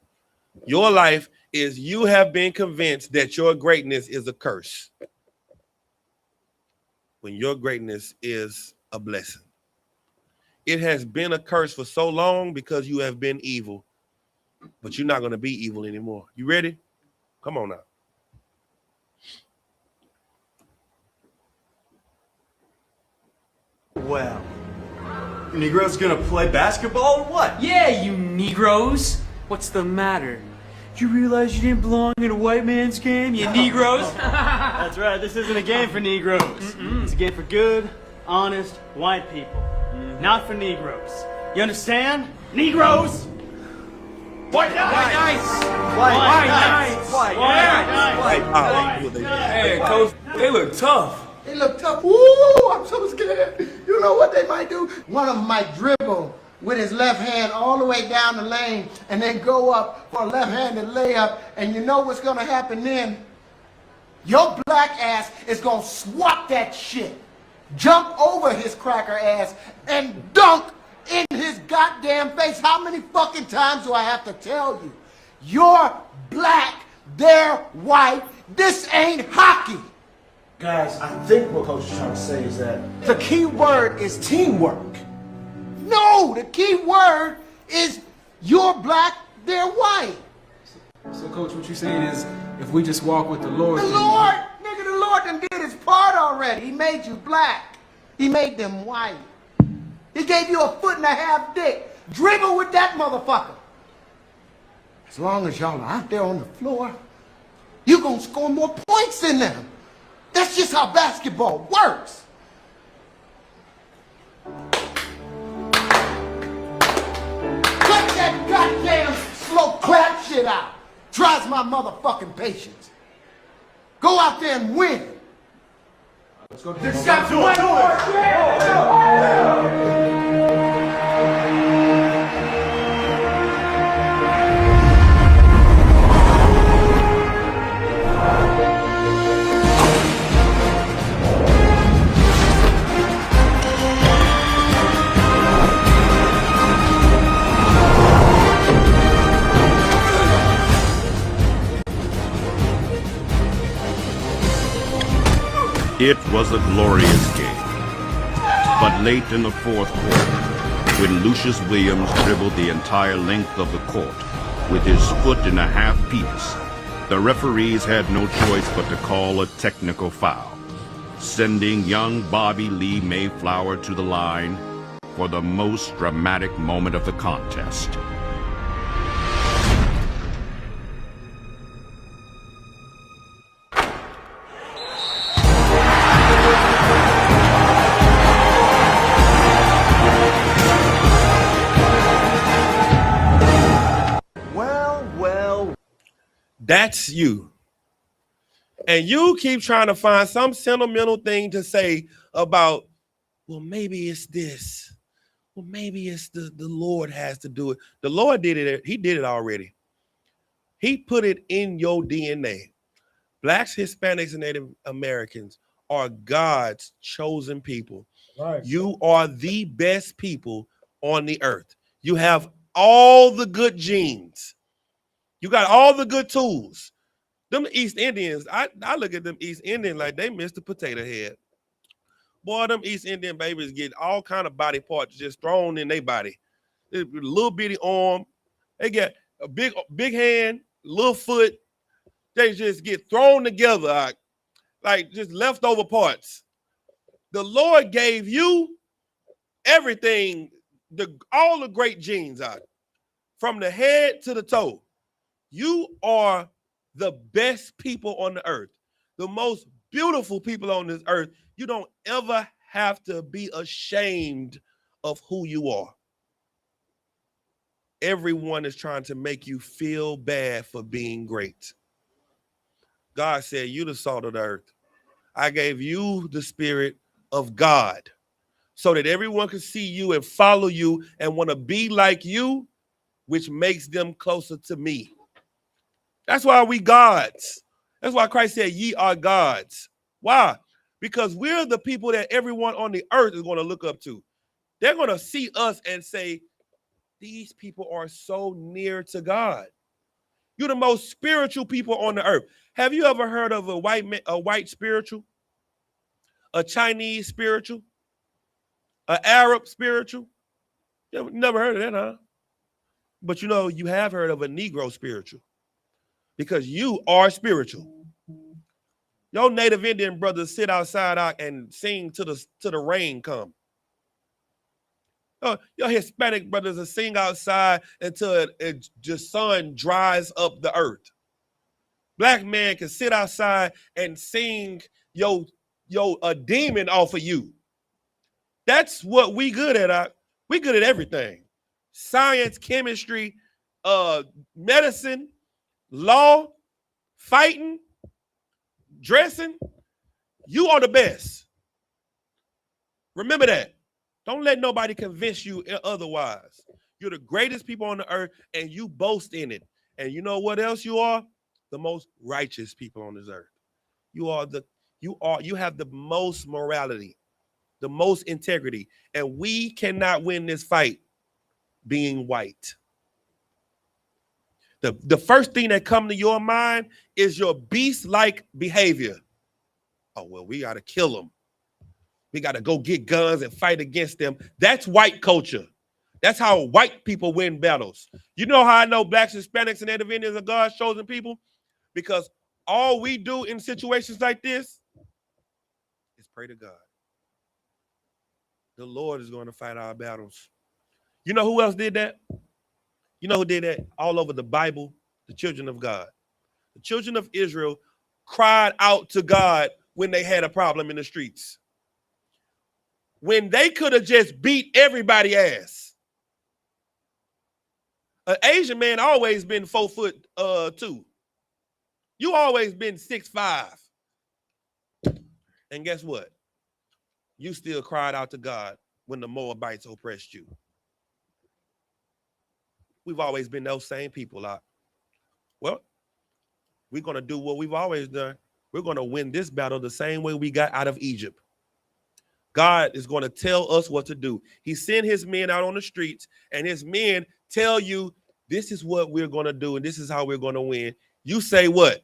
Your life is you have been convinced that your greatness is a curse when your greatness is a blessing. It has been a curse for so long because you have been evil, but you're not going to be evil anymore. You ready? Come on now. Well, you Negroes gonna play basketball or what? Yeah, you Negroes. What's the matter? You realize you didn't belong in a white man's game, you Negroes? That's right, this isn't a game for Negroes. It's a game for good, honest, white people. Not for Negroes. You understand? Negroes! White nights! Hey, Coach, they look tough. They look tough. Ooh, I'm so scared. You know what they might do? One of them might dribble with his left hand all the way down the lane and then go up for a left-handed layup. And you know what's going to happen then? Your black ass is going to swat that shit, jump over his cracker ass, and dunk in his goddamn face. How many fucking times do I have to tell you? You're black, they're white. This ain't hockey. Guys, I think what Coach is trying to say is that the key word is teamwork. No, the key word is you're black, they're white. So, Coach, what you're saying is if we just walk with the Lord... The Lord? Nigga, the Lord done did his part already. He made you black. He made them white. He gave you a 1.5 foot dick. Dribble with that motherfucker. As long as y'all are out there on the floor, you're gonna score more points than them. That's just how basketball works. Cut that goddamn slow clap shit out. Tries my motherfucking patience. Go out there and win. Let's go. This guy's one more. It was a glorious game, but late in the fourth quarter, when Lucius Williams dribbled the entire length of the court with his foot in a half piece, the referees had no choice but to call a technical foul, sending young Bobby Lee Mayflower to the line for the most dramatic moment of the contest. That's you. And you keep trying to find some sentimental thing to say about, well, maybe it's this. Well, maybe it's the Lord has to do it. The Lord did it. He did it already. He put it in your DNA. Blacks, Hispanics, and Native Americans are God's chosen people. Right. You are the best people on the earth. You have all the good genes. You got all the good tools. Them East Indians, I look at them East Indians like they missed a potato head. Boy, them East Indian babies get all kind of body parts just thrown in their body. A little bitty arm. They get a big hand, little foot. They just get thrown together like just leftover parts. The Lord gave you everything, all the great genes out, from the head to the toe. You are the best people on the earth, the most beautiful people on this earth. You don't ever have to be ashamed of who you are. Everyone is trying to make you feel bad for being great. God said, you the salt of the earth. I gave you the spirit of God so that everyone can see you and follow you and want to be like you, which makes them closer to me. That's why we gods. That's why Christ said, ye are gods. Why? Because we're the people that everyone on the earth is going to look up to. They're going to see us and say, These people are so near to God. You're the most spiritual people on the earth. Have you ever heard of a white spiritual? A Chinese spiritual? An Arab spiritual? You never heard of that, huh? But you know, you have heard of a Negro spiritual because you are spiritual. Your native Indian brothers sit outside out and sing to the rain come. Your Hispanic brothers will sing outside until the sun dries up the earth. Black man can sit outside and sing a demon off of you. That's what we good at. We good at everything. Science, chemistry, medicine, law, fighting, dressing. You are the best. Remember that. Don't let nobody convince you otherwise. You're the greatest people on the earth, and you boast in it. And you know what else you are? The most righteous people on this earth. You have the most morality, the most integrity, and we cannot win this fight being white. The first thing that comes to your mind is your beast-like behavior. Oh, well, we got to kill them. We got to go get guns and fight against them. That's white culture. That's how white people win battles. You know how I know blacks, Hispanics, and Native Indians are God's chosen people? Because all we do in situations like this is pray to God. The Lord is going to fight our battles. You know who else did that? You know who did that? All over the Bible, the children of God. The children of Israel cried out to God when they had a problem in the streets. When they could have just beat everybody's ass. An Asian man always been 4'2". You always been 6'5". And guess what? You still cried out to God when the Moabites oppressed you. We've always been those same people. Well, we're going to do what we've always done. We're going to win this battle the same way we got out of Egypt. God is going to tell us what to do. He sent his men out on the streets, and his men tell you, this is what we're going to do, and this is how we're going to win. You say what?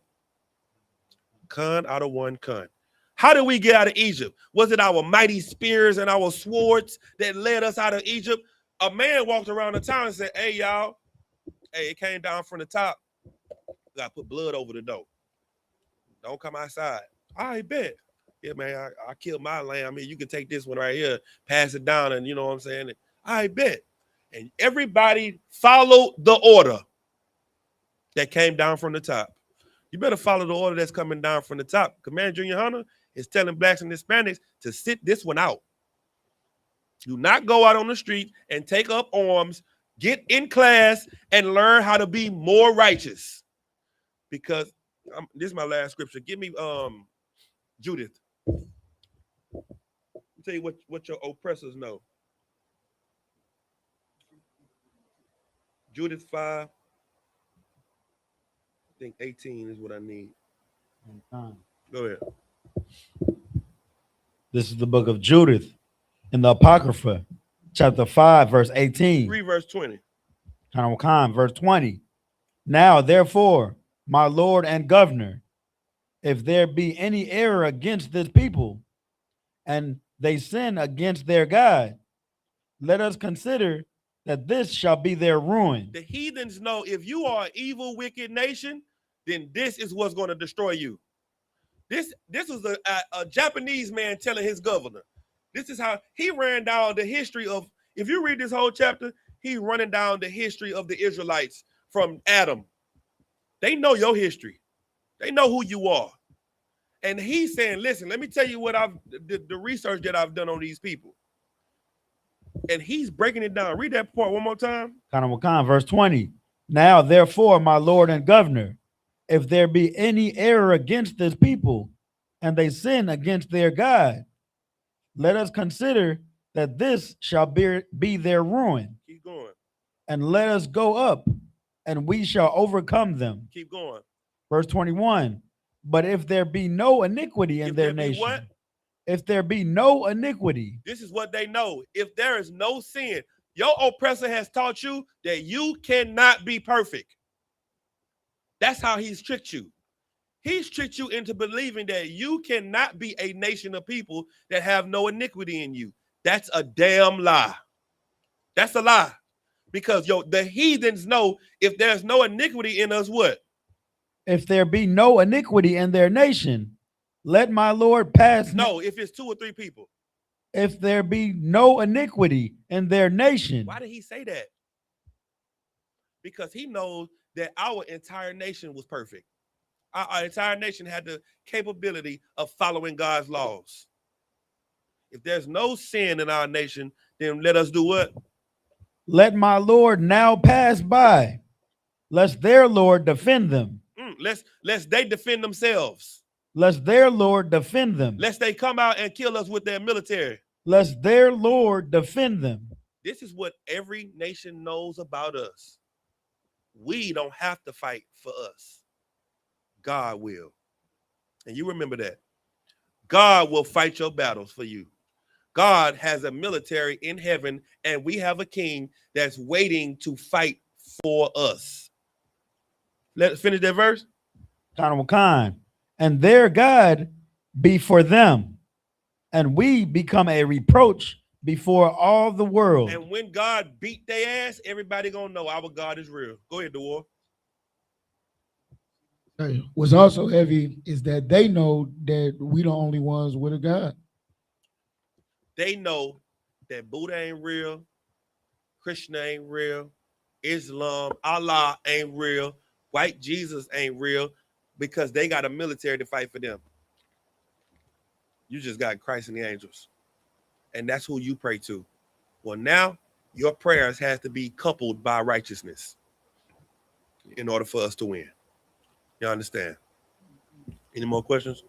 Kun out of one kun. How did we get out of Egypt? Was it our mighty spears and our swords that led us out of Egypt? A man walked around the town and said, hey, y'all, hey, it came down from the top. We got to put blood over the door. Don't come outside. I bet. Yeah, man, I killed my lamb. You can take this one right here, pass it down, and you know what I'm saying? I bet. And everybody followed the order that came down from the top. You better follow the order that's coming down from the top. Commander Junior Hunter is telling blacks and Hispanics to sit this one out. Do not go out on the street and take up arms, get in class, and learn how to be more righteous. Because this is my last scripture. Give me Judith. I'll tell you what your oppressors know. Judith 5. I think 18 is what I need. Go ahead. This is the book of Judith in the Apocrypha, chapter 5, verse 18. 3 verse 20. Verse 20. Now, therefore, my Lord and Governor, if there be any error against this people, and they sin against their God, let us consider that this shall be their ruin. The heathens know if you are an evil, wicked nation, then this is what's going to destroy you. This was a Japanese man telling his governor. This is how he ran down the history of, if you read this whole chapter, he's running down the history of the Israelites from Adam. They know your history. They know who you are. And he's saying, listen, let me tell you what the research that I've done on these people. And he's breaking it down. Read that part one more time. Verse 20. Now, therefore, my Lord and Governor, if there be any error against this people, and they sin against their God, let us consider that this shall be their ruin. Keep going. And let us go up, and we shall overcome them. Keep going. Verse 21. But if there be no iniquity in their nation, if there be no iniquity, this is what they know. If there is no sin, Your oppressor has taught you that you cannot be perfect. That's how he's tricked you. He's tricked you into believing that you cannot be a nation of people that have no iniquity in you. That's a damn lie. That's a lie. Because the heathens know if there's no iniquity in us, what? If there be no iniquity in their nation, let my Lord pass. No, if it's 2 or 3 people. If there be no iniquity in their nation. Why did he say that? Because he knows that our entire nation was perfect. Our entire nation had the capability of following God's laws. If there's no sin in our nation, then let us do what? Let my Lord now pass by, lest their Lord defend them. Lest they defend themselves. Lest their Lord defend them. Lest they come out and kill us with their military. Lest their Lord defend them. This is what every nation knows about us. We don't have to fight for us. God will. And you remember that. God will fight your battles for you. God has a military in heaven, and we have a king that's waiting to fight for us. Let's finish that verse. And their God be for them, and we become a reproach before all the world. And when God beat their ass, everybody gonna know our God is real. Go ahead, DeWar. What's also heavy is that they know that we the only ones with a God. They know that Buddha ain't real, Krishna ain't real, Islam, Allah ain't real, white Jesus ain't real, because they got a military to fight for them. You just got Christ and the angels. And that's who you pray to. Well, now your prayers have to be coupled by righteousness in order for us to win. You understand? Any more questions?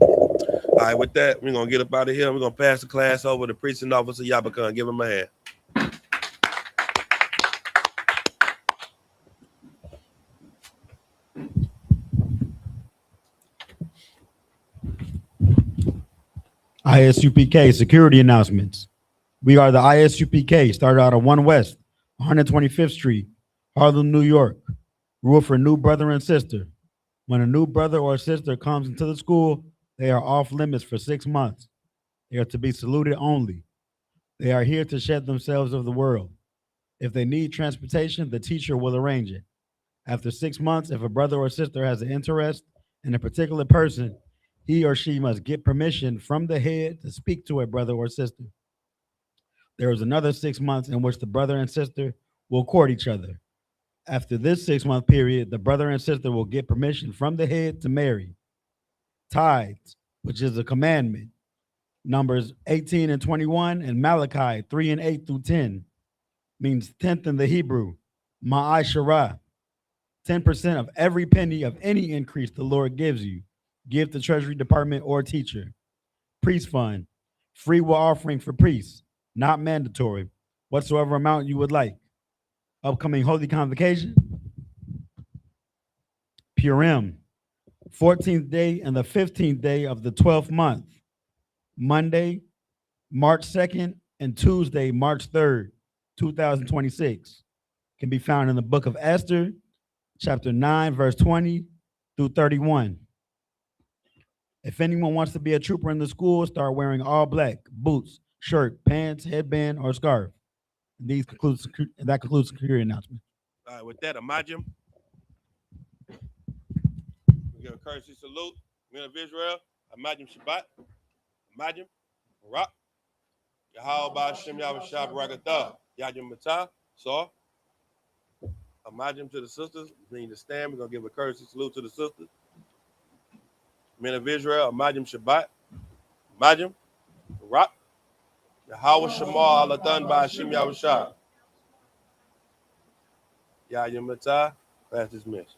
All right, with that, we're going to get up out of here. We're going to pass the class over to Precinct Officer Y.A.H.N.Na. Give him a hand. I.S.U.P.K. security announcements. We are the I.S.U.P.K. started out of 1 West, 125th Street, Harlem, New York. Rule for new brother and sister. When a new brother or sister comes into the school, they are off limits for 6 months. They are to be saluted only. They are here to shed themselves of the world. If they need transportation, the teacher will arrange it. After 6 months, if a brother or sister has an interest in a particular person, he or she must get permission from the head to speak to a brother or sister. There is another 6 months in which the brother and sister will court each other. After this 6-month period, the brother and sister will get permission from the head to marry. Tithes, which is a commandment, Numbers 18 and 21, and Malachi 3 and 8 through 10, means 10th in the Hebrew, Ma'ai Shara. 10% of every penny of any increase the Lord gives you, give to Treasury Department or teacher. Priest fund, free will offering for priests, not mandatory, whatsoever amount you would like. Upcoming Holy Convocation, Purim, 14th day and the 15th day of the 12th month, Monday, March 2nd, and Tuesday, March 3rd, 2026, can be found in the book of Esther, chapter 9, verse 20 through 31. If anyone wants to be a trooper in the school, start wearing all black, boots, shirt, pants, headband, or scarf. That concludes security announcement. All right, with that, Imagine. We give a courtesy salute. Men of Israel, Imagine Shabbat, Imagine, Barak, Yahweh Shem Yahweh Shah Barakatah, Yajim Matah, Saw. Imagine to the sisters. We need to stand. We're going to give a courtesy salute to the sisters. Men of Israel, Imagine Shabbat, Imagine, Barak, Yahweh Shema Alatan by Hashem Yahweh Shah. Yajim Matah, class dismissed.